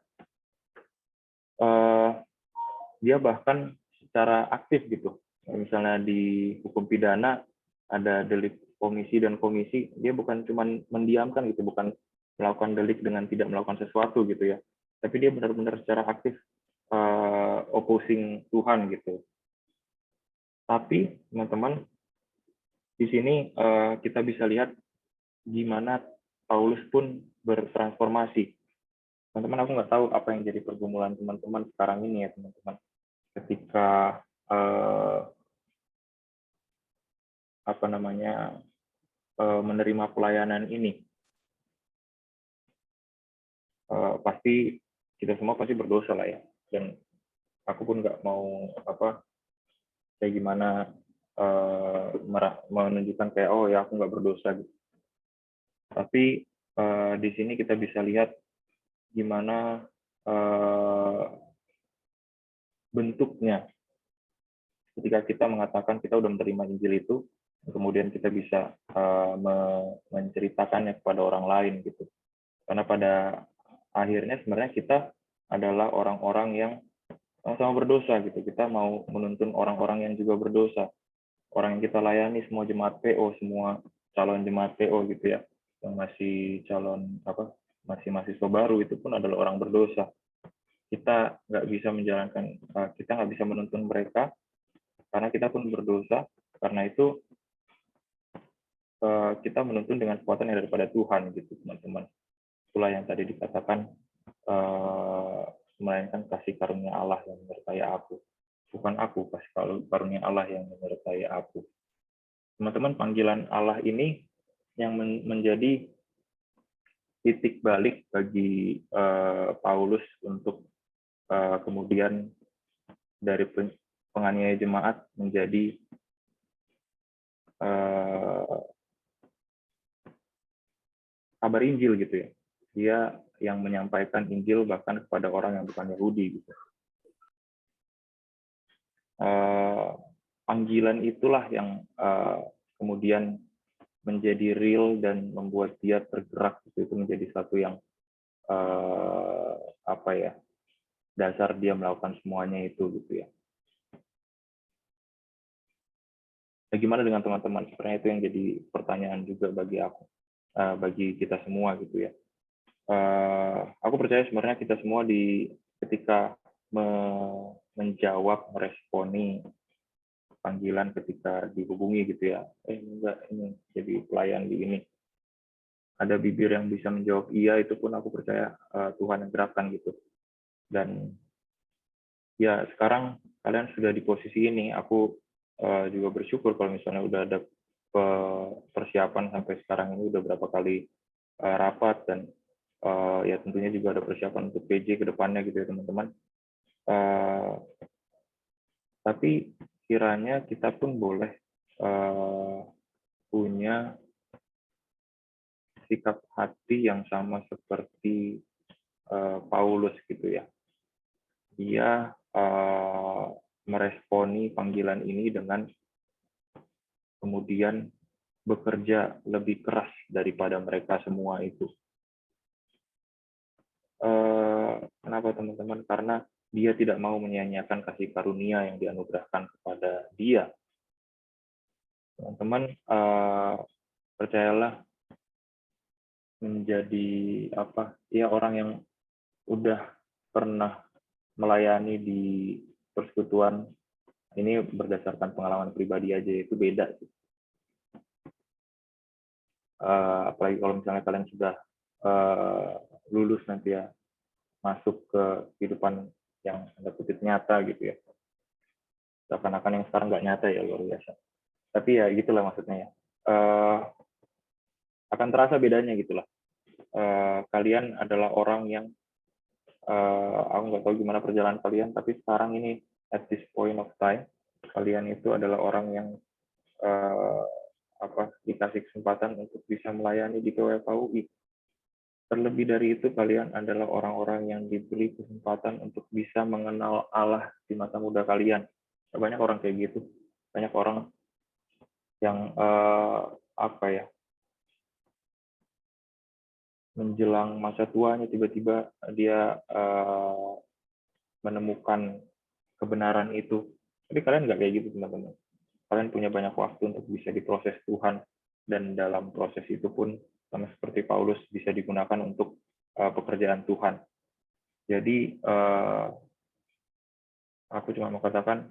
Dia bahkan secara aktif gitu. Misalnya di hukum pidana ada delik komisi dan komisi, dia bukan cuma mendiamkan gitu, bukan melakukan delik dengan tidak melakukan sesuatu gitu ya. Tapi dia benar-benar secara aktif opposing Tuhan gitu. Tapi teman-teman, di sini kita bisa lihat gimana Paulus pun bertransformasi. Teman-teman, aku nggak tahu apa yang jadi pergumulan teman-teman sekarang ini ya teman-teman. Ketika menerima pelayanan ini, pasti kita semua pasti berdosa lah ya. Dan aku pun nggak mau kayak gimana menunjukkan kayak ya aku nggak berdosa gitu. Tapi di sini kita bisa lihat gimana bentuknya ketika kita mengatakan kita udah menerima Injil itu, kemudian kita bisa menceritakannya kepada orang lain gitu. Karena pada akhirnya sebenarnya kita adalah orang-orang yang sama-sama berdosa gitu. Kita mau menuntun orang-orang yang juga berdosa. Orang yang kita layani, semua jemaat PO, semua calon jemaat PO gitu ya, yang masih masih mahasiswa baru itu pun adalah orang berdosa. Kita nggak bisa menuntun mereka karena kita pun berdosa. Karena itu kita menuntun dengan kekuatan yang daripada Tuhan gitu teman-teman. Itulah yang tadi dikatakan, melainkan kasih karunia Allah yang menyertai aku. Bukan aku, kasih karunia Allah yang menyertai aku. Teman-teman, panggilan Allah ini yang menjadi titik balik bagi Paulus untuk kemudian dari penganiaya jemaat menjadi kabar Injil gitu ya. Dia yang menyampaikan Injil bahkan kepada orang yang bukan Yahudi gitu. Panggilan itulah yang kemudian menjadi real dan membuat dia tergerak gitu. Itu menjadi satu yang dasar dia melakukan semuanya itu gitu ya. Nah, gimana dengan teman-teman? Sebenarnya itu yang jadi pertanyaan juga bagi aku, bagi kita semua gitu ya. Aku percaya sebenarnya kita semua ketika menjawab, meresponi panggilan ketika dihubungi gitu ya. Enggak, ini jadi pelayan di ini. ada bibir yang bisa menjawab iya, itu pun aku percaya Tuhan yang gerakkan gitu. Dan ya sekarang kalian sudah di posisi ini, aku juga bersyukur kalau misalnya udah ada persiapan sampai sekarang ini, udah berapa kali rapat, dan ya tentunya juga ada persiapan untuk PJ ke depannya gitu ya teman-teman. Tapi kiranya kita pun boleh punya sikap hati yang sama seperti Paulus gitu ya. Dia meresponi panggilan ini dengan kemudian bekerja lebih keras daripada mereka semua itu. Kenapa teman-teman? Karena dia tidak mau menyia-nyiakan kasih karunia yang dianugerahkan kepada dia. Teman-teman, percayalah, menjadi orang yang udah pernah melayani di persekutuan ini berdasarkan pengalaman pribadi aja, itu beda sih. Apalagi kalau misalnya kalian sudah lulus nanti ya, masuk ke kehidupan yang tanda kutip nyata gitu ya. Seakan-akan yang sekarang nggak nyata ya, luar biasa. Tapi ya gitulah maksudnya ya. Akan terasa bedanya gitulah. Kalian adalah orang yang aku nggak tahu gimana perjalanan kalian, tapi sekarang ini at this point of time kalian itu adalah orang yang dikasih kesempatan untuk bisa melayani di KWFUI. Terlebih dari itu, kalian adalah orang-orang yang diberi kesempatan untuk bisa mengenal Allah di masa muda kalian. Banyak orang kayak gitu, banyak orang yang menjelang masa tuanya tiba-tiba dia menemukan kebenaran itu. Tapi kalian nggak kayak gitu teman-teman. Kalian punya banyak waktu untuk bisa diproses Tuhan, dan dalam proses itu pun sama seperti Paulus bisa digunakan untuk pekerjaan Tuhan. Jadi aku cuma mau katakan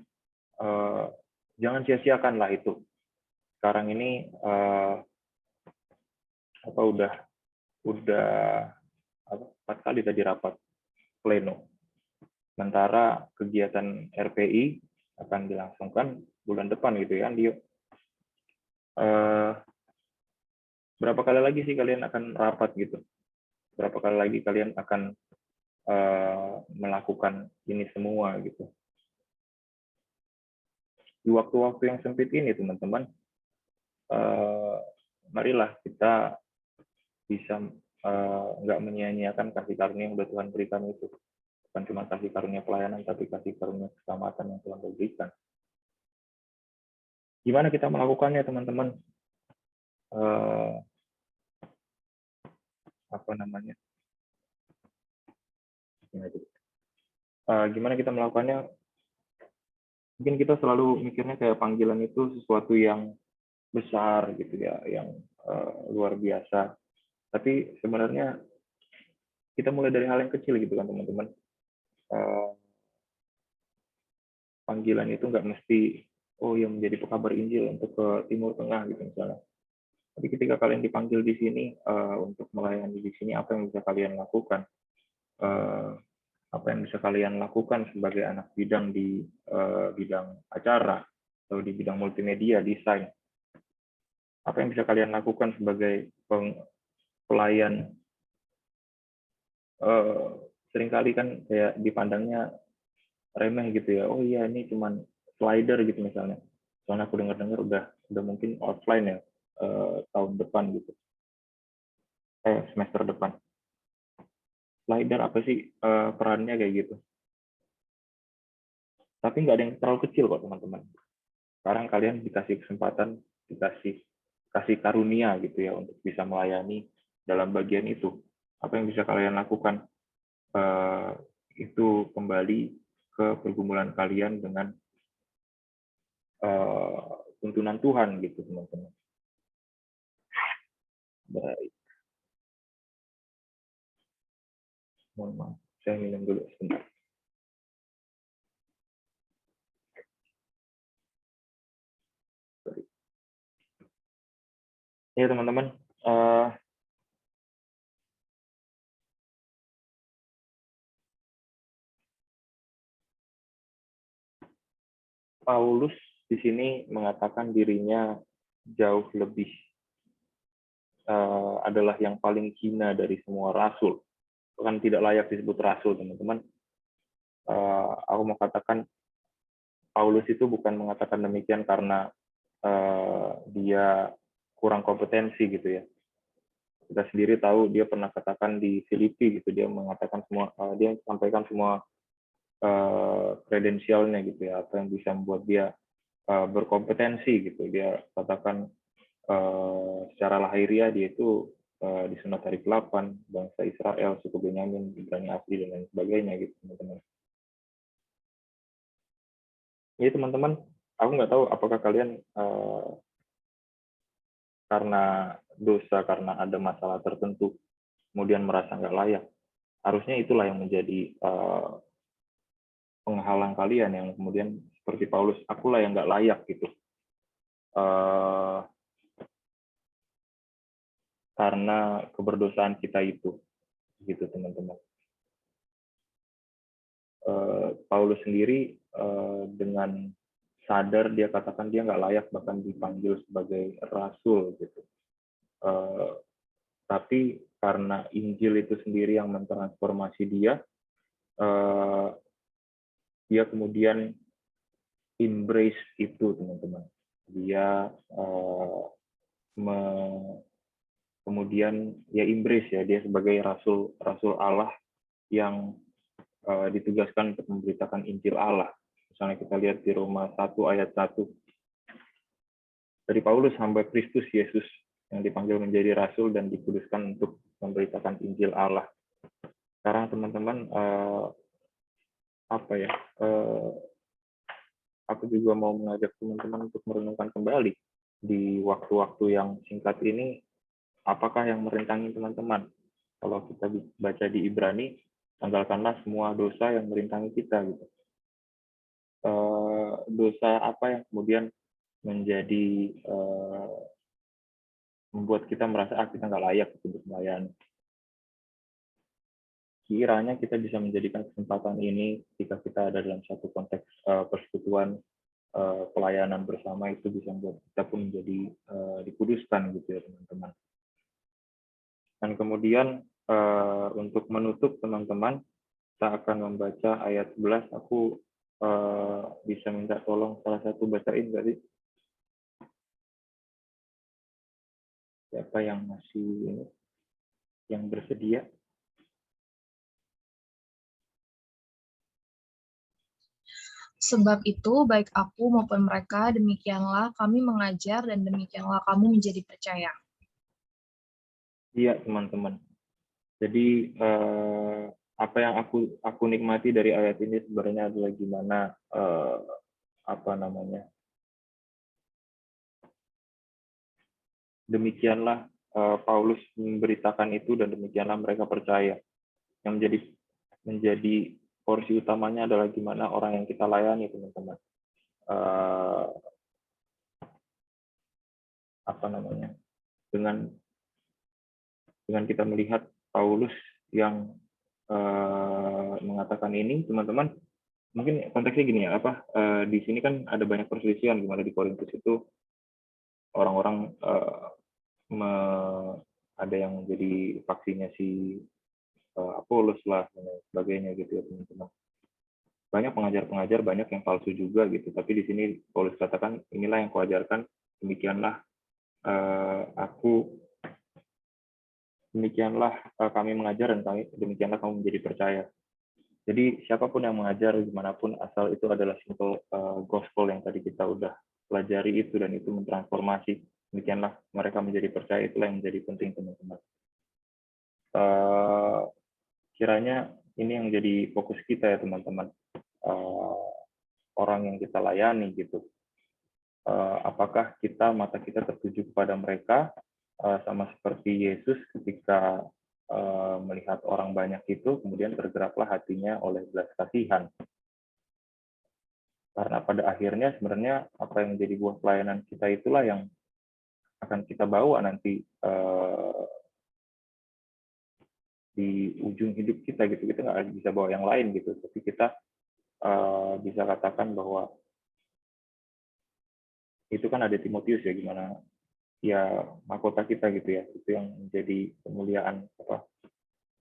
jangan sia-siakanlah itu. Sekarang ini udah 4 kali tadi rapat pleno. Sementara kegiatan RPI akan dilangsungkan bulan depan gitu ya, Dio. Berapa kali lagi sih kalian akan rapat gitu? Berapa kali lagi kalian akan melakukan ini semua gitu? Di waktu-waktu yang sempit ini teman-teman, marilah kita bisa nggak menyia-nyiakan kasih karunia yang Tuhan berikan itu. Bukan cuma kasih karunia pelayanan, tapi kasih karunia keselamatan yang Tuhan berikan. Gimana kita melakukannya teman-teman? Gimana kita melakukannya? Mungkin kita selalu mikirnya kayak panggilan itu sesuatu yang besar gitu ya, yang luar biasa. Tapi sebenarnya kita mulai dari hal yang kecil gitu kan teman-teman. Panggilan itu nggak mesti yang menjadi pekabar Injil untuk ke Timur Tengah gitu misalnya. Tapi ketika kalian dipanggil di sini untuk melayani di sini, apa yang bisa kalian lakukan? Apa yang bisa kalian lakukan sebagai anak bidang di bidang acara atau di bidang multimedia, desain? Apa yang bisa kalian lakukan sebagai pelayan? Seringkali kan kayak dipandangnya remeh gitu ya. Oh iya, ini cuman slider gitu misalnya. Soalnya aku dengar-dengar udah mungkin offline ya tahun depan gitu. Semester depan. Slider apa sih perannya kayak gitu? Tapi nggak ada yang terlalu kecil kok teman-teman. Sekarang kalian dikasih kesempatan, kasih karunia gitu ya untuk bisa melayani dalam bagian itu. Apa yang bisa kalian lakukan? Itu kembali ke pergumulan kalian dengan tuntunan Tuhan gitu teman-teman. Baik. Mohon maaf, saya minum dulu sebentar. Ya teman-teman, Paulus di sini mengatakan dirinya jauh lebih adalah yang paling hina dari semua rasul. Bahkan tidak layak disebut rasul, teman-teman. Aku mau katakan Paulus itu bukan mengatakan demikian karena dia kurang kompetensi gitu ya. Kita sendiri tahu dia pernah katakan di Filipi gitu, dia mengatakan semua, dia sampaikan semua kredensialnya gitu ya, apa yang bisa membuat dia berkompetensi gitu. Dia katakan secara lahiriah dia itu disunat hari ke-8, bangsa Israel, suku Benyamin, Ibrani asli dan lain sebagainya gitu, teman-teman. Jadi teman-teman, aku nggak tahu apakah kalian karena dosa, karena ada masalah tertentu, kemudian merasa nggak layak. Harusnya itulah yang menjadi penghalang kalian, yang kemudian seperti Paulus, akulah yang nggak layak gitu. Karena keberdosaan kita itu, gitu teman-teman. Paulus sendiri dengan sadar dia katakan dia nggak layak bahkan dipanggil sebagai rasul gitu. Tapi karena Injil itu sendiri yang mentransformasi dia, dia kemudian embrace itu, teman-teman. Dia kemudian ya embrace ya, dia sebagai rasul Allah yang ditugaskan untuk memberitakan Injil Allah. Misalnya kita lihat di Roma 1 ayat 1. Dari Paulus hamba Kristus Yesus yang dipanggil menjadi rasul dan dikuduskan untuk memberitakan Injil Allah. Sekarang teman-teman, aku juga mau mengajak teman-teman untuk merenungkan kembali di waktu-waktu yang singkat ini, apakah yang merintangi teman-teman? Kalau kita baca di Ibrani, tanggalkanlah semua dosa yang merintangi kita gitu. Dosa apa yang kemudian menjadi membuat kita merasa kita nggak layak untuk melayani. Kiranya kita bisa menjadikan kesempatan ini ketika kita ada dalam satu konteks persekutuan pelayanan bersama, itu bisa membuat kita pun menjadi dikuduskan gitu ya teman-teman. Dan kemudian untuk menutup teman-teman, kita akan membaca ayat 11. Aku bisa minta tolong salah satu bacain tadi. Siapa yang masih yang bersedia? Sebab itu, baik aku maupun mereka, demikianlah kami mengajar dan demikianlah kamu menjadi percaya. Iya, teman-teman. Jadi apa yang aku nikmati dari ayat ini sebenarnya adalah gimana demikianlah Paulus memberitakan itu dan demikianlah mereka percaya. Yang menjadi porsi utamanya adalah gimana orang yang kita layani, teman-teman. Dengan kita melihat Paulus yang mengatakan ini, teman-teman, mungkin konteksnya gini ya, di sini kan ada banyak perselisihan gimana di Korintus itu orang-orang ada yang menjadi faksinya si Apolos lah dan sebagainya gitu ya teman-teman. Banyak pengajar-pengajar, banyak yang palsu juga gitu. Tapi di sini Paulus katakan, inilah yang kuajarkan, demikianlah kami mengajar dan demikianlah kamu menjadi percaya. Jadi siapapun yang mengajar dimanapun, asal itu adalah simple gospel yang tadi kita udah pelajari itu, dan itu mentransformasi, demikianlah mereka menjadi percaya. Itulah yang menjadi penting, teman-teman. Kiranya ini yang jadi fokus kita ya teman-teman, orang yang kita layani gitu. Apakah mata kita tertuju kepada mereka, sama seperti Yesus ketika melihat orang banyak itu, kemudian tergeraklah hatinya oleh belas kasihan. Karena pada akhirnya sebenarnya apa yang menjadi buah pelayanan kita itulah yang akan kita bawa nanti di ujung hidup kita gitu. Kita nggak bisa bawa yang lain gitu, tapi kita bisa katakan bahwa itu kan ada Timotius ya, gimana ya mahkota kita gitu ya, itu yang menjadi kemuliaan apa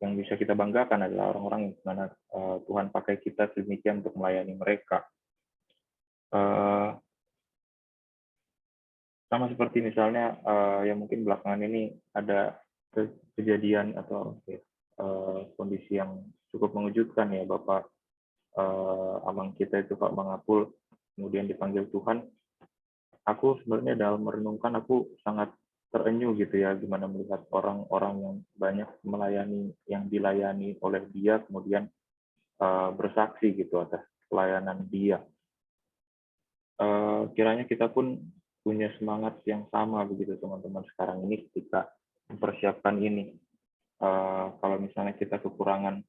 yang bisa kita banggakan adalah orang-orang yang mana Tuhan pakai kita sedemikian untuk melayani mereka. Sama seperti misalnya yang mungkin belakangan ini ada kejadian atau kondisi yang cukup mengejutkan ya, Bapak abang kita itu Pak Bang Apul kemudian dipanggil Tuhan. Aku sebenarnya dalam merenungkan aku sangat terenyuh gitu ya, gimana melihat orang-orang yang banyak melayani, yang dilayani oleh dia kemudian bersaksi gitu atas pelayanan dia. Kiranya kita pun punya semangat yang sama begitu teman-teman sekarang ini ketika mempersiapkan ini. Kalau misalnya kita kekurangan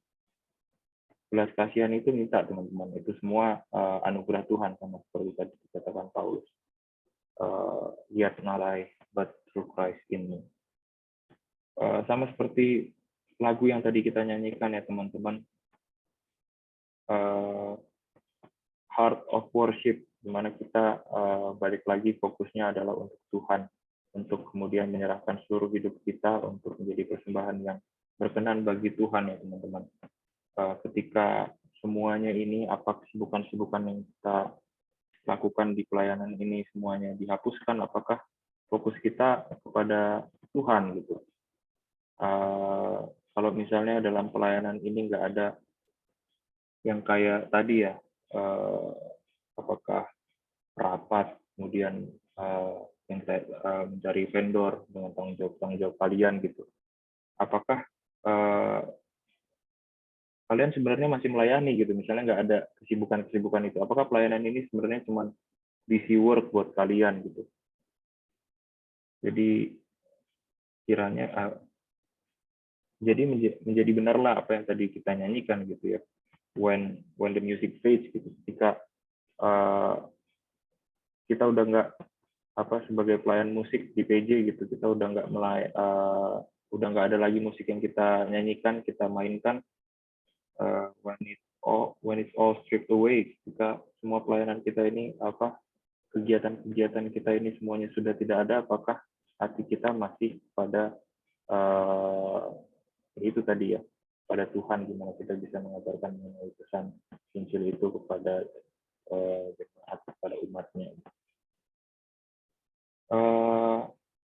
belas kasihan itu minta teman-teman, itu semua anugerah Tuhan sama seperti tadi dikatakan Paulus. Yet not I, but through Christ in me. Sama seperti lagu yang tadi kita nyanyikan ya teman-teman, Heart of Worship, di mana kita balik lagi fokusnya adalah untuk Tuhan, untuk kemudian menyerahkan seluruh hidup kita untuk menjadi persembahan yang berkenan bagi Tuhan ya teman-teman. Ketika semuanya ini, apa kesibukan-kesibukan yang kita lakukan di pelayanan ini semuanya dihapuskan, apakah fokus kita kepada Tuhan gitu. Kalau misalnya dalam pelayanan ini nggak ada yang kayak tadi ya, apakah rapat, kemudian yang mencari vendor dengan tanggung jawab kalian gitu, apakah kalian sebenarnya masih melayani gitu, misalnya nggak ada kesibukan-kesibukan itu, apakah pelayanan ini sebenarnya cuma busy work buat kalian gitu. Jadi kiranya jadi menjadi benarlah apa yang tadi kita nyanyikan gitu ya, when the music fades gitu, ketika kita udah nggak sebagai pelayan musik di PJ gitu, kita udah nggak ada lagi musik yang kita nyanyikan, kita mainkan. When it's all stripped away, ketika semua pelayanan kita ini kegiatan-kegiatan kita ini semuanya sudah tidak ada, apakah hati kita masih pada itu tadi ya, pada Tuhan, gimana kita bisa mengabarkan mengenai pesan Injil itu kepada kepada umatnya.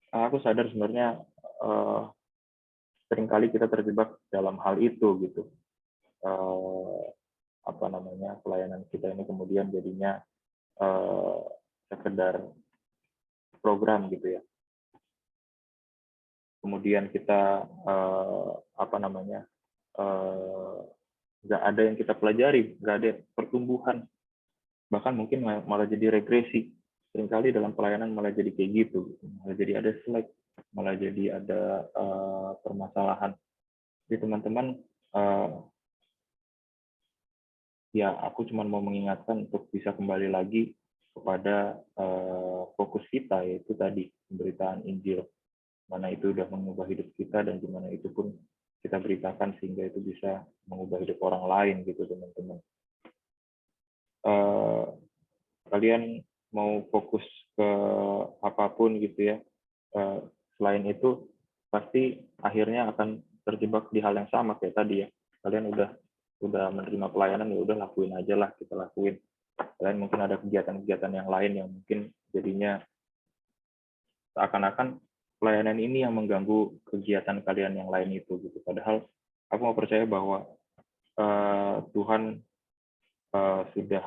Aku sadar sebenarnya seringkali kita terjebak dalam hal itu gitu. Pelayanan kita ini kemudian jadinya sekedar program gitu ya. Kemudian kita nggak ada yang kita pelajari, nggak ada pertumbuhan, bahkan mungkin malah jadi regresi. Seringkali dalam pelayanan malah jadi kayak gitu, malah jadi ada slack, malah jadi ada permasalahan. Jadi teman-teman, ya aku cuma mau mengingatkan untuk bisa kembali lagi kepada fokus kita, yaitu tadi pemberitaan Injil, mana itu udah mengubah hidup kita dan gimana itu pun kita beritakan sehingga itu bisa mengubah hidup orang lain gitu teman-teman. Kalian mau fokus ke apapun gitu ya, selain itu pasti akhirnya akan terjebak di hal yang sama kayak tadi ya. Kalian udah menerima pelayanan, ya udah lakuin aja lah, kita lakuin. Kalian mungkin ada kegiatan-kegiatan yang lain yang mungkin jadinya seakan-akan pelayanan ini yang mengganggu kegiatan kalian yang lain itu gitu. Padahal aku mau percaya bahwa Tuhan sudah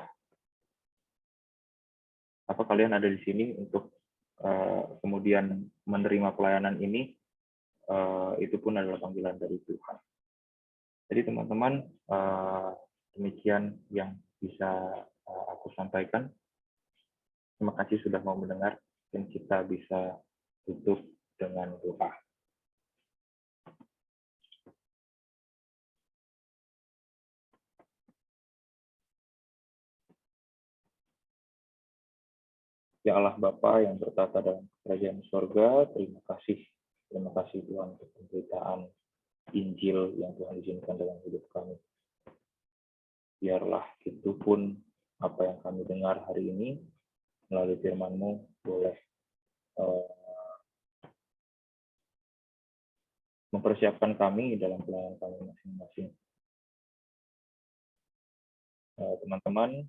kalian ada di sini untuk kemudian menerima pelayanan ini, itu pun adalah panggilan dari Tuhan. Jadi teman-teman, demikian yang bisa aku sampaikan. Terima kasih sudah mau mendengar, dan kita bisa tutup dengan doa. Ya Allah Bapa yang bertata dalam kerajaan surga, terima kasih Tuhan untuk pemberitaan Injil yang Tuhan izinkan dalam hidup kami. Biarlah itu pun apa yang kami dengar hari ini melalui firman-Mu boleh mempersiapkan kami dalam pelayanan kami masing-masing. Teman-teman,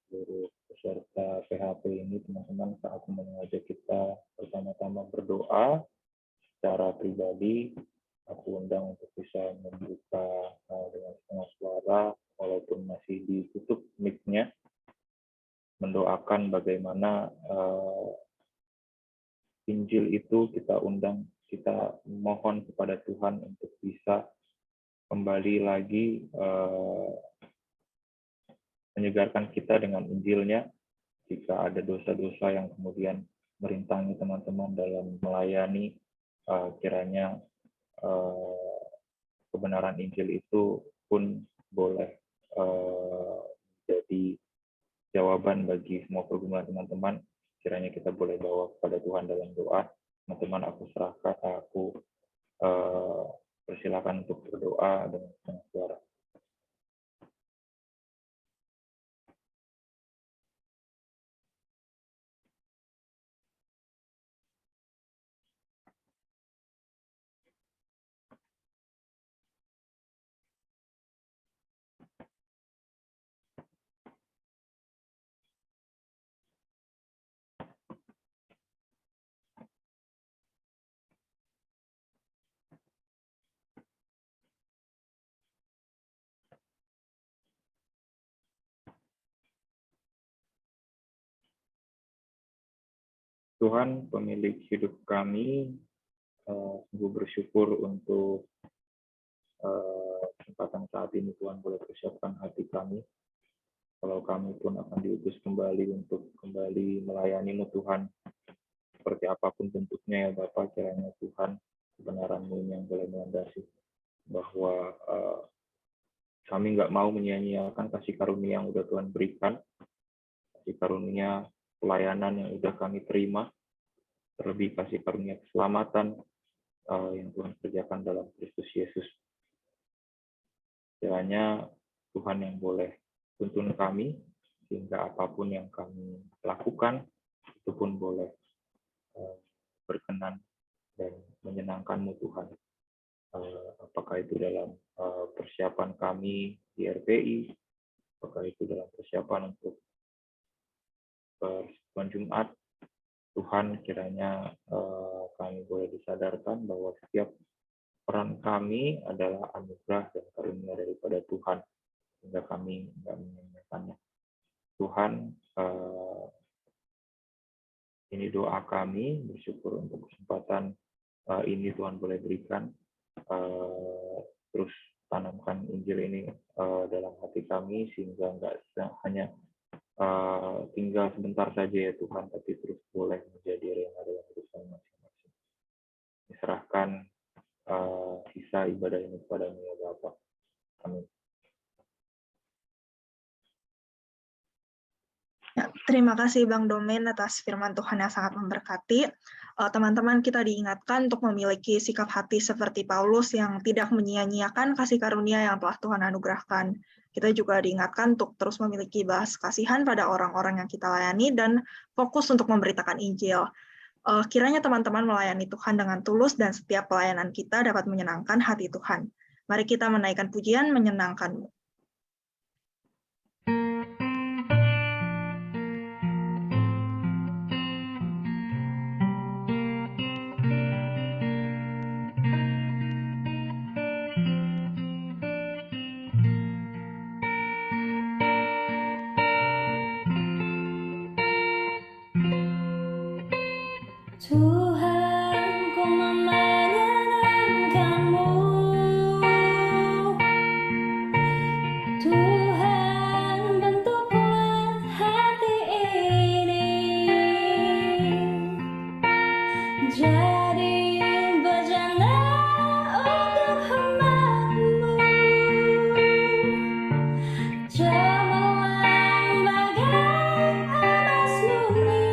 seluruh peserta PHP ini, teman-teman, aku mengajak kita pertama-tama berdoa secara pribadi. Aku undang untuk bisa membuka dengan setengah suara, walaupun masih ditutup mic-nya, mendoakan bagaimana Injil itu kita undang, kita mohon kepada Tuhan untuk bisa kembali lagi menyegarkan kita dengan Injilnya. Jika ada dosa-dosa yang kemudian merintangi teman-teman dalam melayani, kiranya kebenaran Injil itu pun boleh jadi jawaban bagi semua pergumulan teman-teman. Kiranya kita boleh bawa kepada Tuhan dalam doa. Teman-teman, aku persilakan untuk berdoa dengan setengah suara. Tuhan, pemilik hidup kami, sungguh bersyukur untuk kesempatan saat ini. Tuhan boleh persiapkan hati kami. Kalau kami pun akan diutus kembali untuk kembali melayani-Mu, Tuhan. Seperti apapun bentuknya ya Bapak, kiranya Tuhan, kebenaran-Mu yang boleh melandasi. Bahwa kami nggak mau menyia-nyiakan kasih karunia yang udah Tuhan berikan. Kasih karunia pelayanan yang sudah kami terima, terlebih kasih karunia keselamatan yang Tuhan kerjakan dalam Kristus Yesus. Kiranya Tuhan yang boleh tuntun kami, sehingga apapun yang kami lakukan, itu pun boleh berkenan dan menyenangkan-Mu Tuhan. Apakah itu dalam persiapan kami di RPI, apakah itu dalam persiapan untuk persiapan Jumat, Tuhan, kiranya kami boleh disadarkan bahwa setiap peran kami adalah anugerah dan karunia daripada Tuhan, sehingga kami tidak menyanyikannya. Tuhan, ini doa kami, bersyukur untuk kesempatan ini Tuhan boleh berikan. Terus tanamkan Injil ini dalam hati kami, sehingga enggak hanya tinggal sebentar saja ya Tuhan, tapi terus boleh menjadi rema dalam hidup kami masing-masing. Diserahkan sisa ibadah ini kepada-Mu ya Bapa. Amin. Ya, terima kasih Bang Domen atas firman Tuhan yang sangat memberkati. Teman-teman, kita diingatkan untuk memiliki sikap hati seperti Paulus yang tidak menyia-nyiakan kasih karunia yang telah Tuhan anugerahkan. Kita juga diingatkan untuk terus memiliki belas kasihan pada orang-orang yang kita layani dan fokus untuk memberitakan Injil. Kiranya teman-teman melayani Tuhan dengan tulus dan setiap pelayanan kita dapat menyenangkan hati Tuhan. Mari kita menaikkan pujian menyenangkan-Mu. Tuhan, ku menyenangkan-Mu. Tuhan, bentuklah hati ini jadi bejana untuk hamba-Mu. Cemerlang bagai emas murni.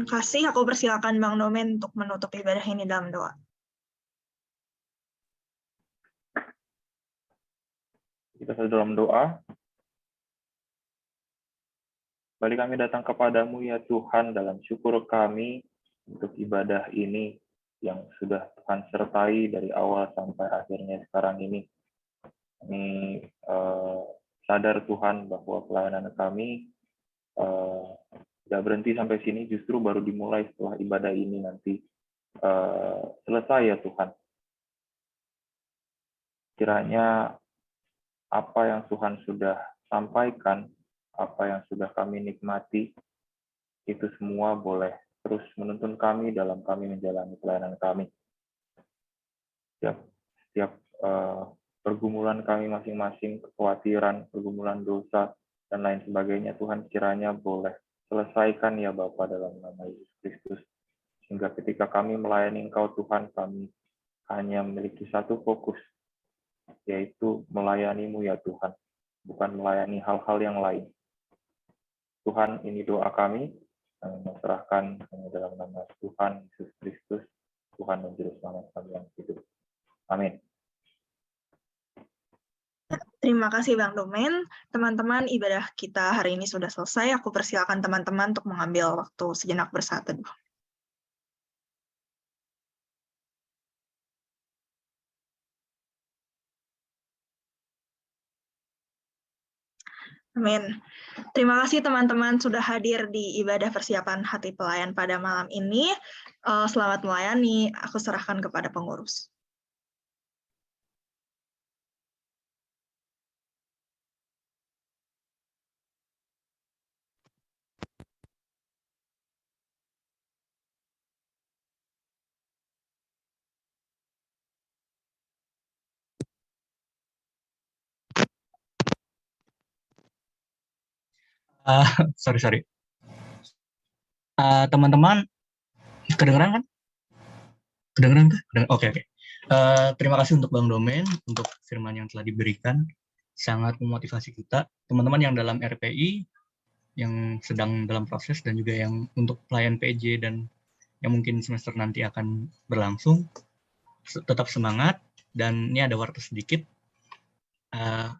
kasih. Aku persilakan Bang Domen untuk menutup ibadah ini dalam doa. Kita dalam doa. Kembali kami datang kepadamu ya Tuhan dalam syukur kami untuk ibadah ini yang sudah Tuhan sertai dari awal sampai akhirnya sekarang ini. Kami sadar Tuhan bahwa pelayanan kami tidak berhenti sampai sini, justru baru dimulai setelah ibadah ini nanti selesai ya Tuhan. Kiranya apa yang Tuhan sudah sampaikan, apa yang sudah kami nikmati, itu semua boleh terus menuntun kami dalam kami menjalani pelayanan kami. Setiap pergumulan kami masing-masing, kekhawatiran, pergumulan dosa, dan lain sebagainya, Tuhan kiranya boleh selesaikan ya Bapa dalam nama Yesus Kristus. Sehingga ketika kami melayani Engkau Tuhan, kami hanya memiliki satu fokus, yaitu melayani-Mu ya Tuhan, bukan melayani hal-hal yang lain. Tuhan, ini doa kami serahkan dalam nama Tuhan Yesus Kristus, Tuhan dan Juru Selamat kami yang hidup. Amin. Terima kasih Bang Domen. Teman-teman, ibadah kita hari ini sudah selesai. Aku persilakan teman-teman untuk mengambil waktu sejenak bersaat teduh. Amin. Terima kasih teman-teman sudah hadir di ibadah persiapan hati pelayan pada malam ini. Selamat melayani, aku serahkan kepada pengurus. Sorry. Teman-teman, kedengeran kan? Kedengeran kah? Oke. Terima kasih untuk Bang Domen, untuk firman yang telah diberikan. Sangat memotivasi kita. Teman-teman yang dalam RPI, yang sedang dalam proses, dan juga yang untuk pelayan PJ dan yang mungkin semester nanti akan berlangsung, tetap semangat. Dan ini ada warta sedikit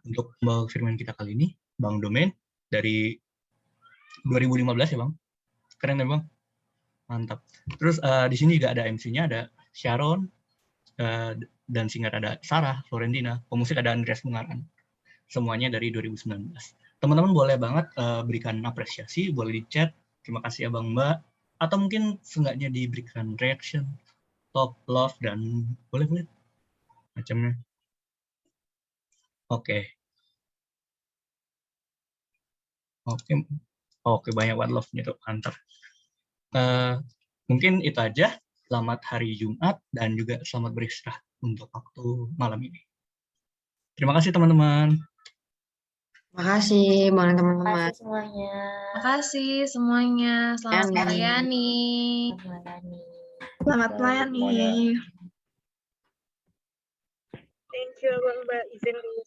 untuk pembawa firman kita kali ini, Bang Domen, dari 2015 ya Bang? Keren ya Bang? Mantap. Terus di sini juga ada MC-nya, ada Sharon, dan singkat ada Sarah, Florentina, pemusik ada Andreas Bungaran. Semuanya dari 2019. Teman-teman boleh banget berikan apresiasi, boleh di chat, terima kasih ya Bang Mbak, atau mungkin seenggaknya diberikan reaction, top, love, dan boleh macamnya. Oke, banyak banget love-nya tuh, mantap. Mungkin itu aja. Selamat hari Jumat dan juga selamat beristirahat untuk waktu malam ini. Terima kasih teman-teman. Makasih Terima teman-teman. kasih semuanya. Terima kasih semuanya. Selamat melayani. Selamat melayani. Semuanya. Thank you Bang Mbak, izin dulu.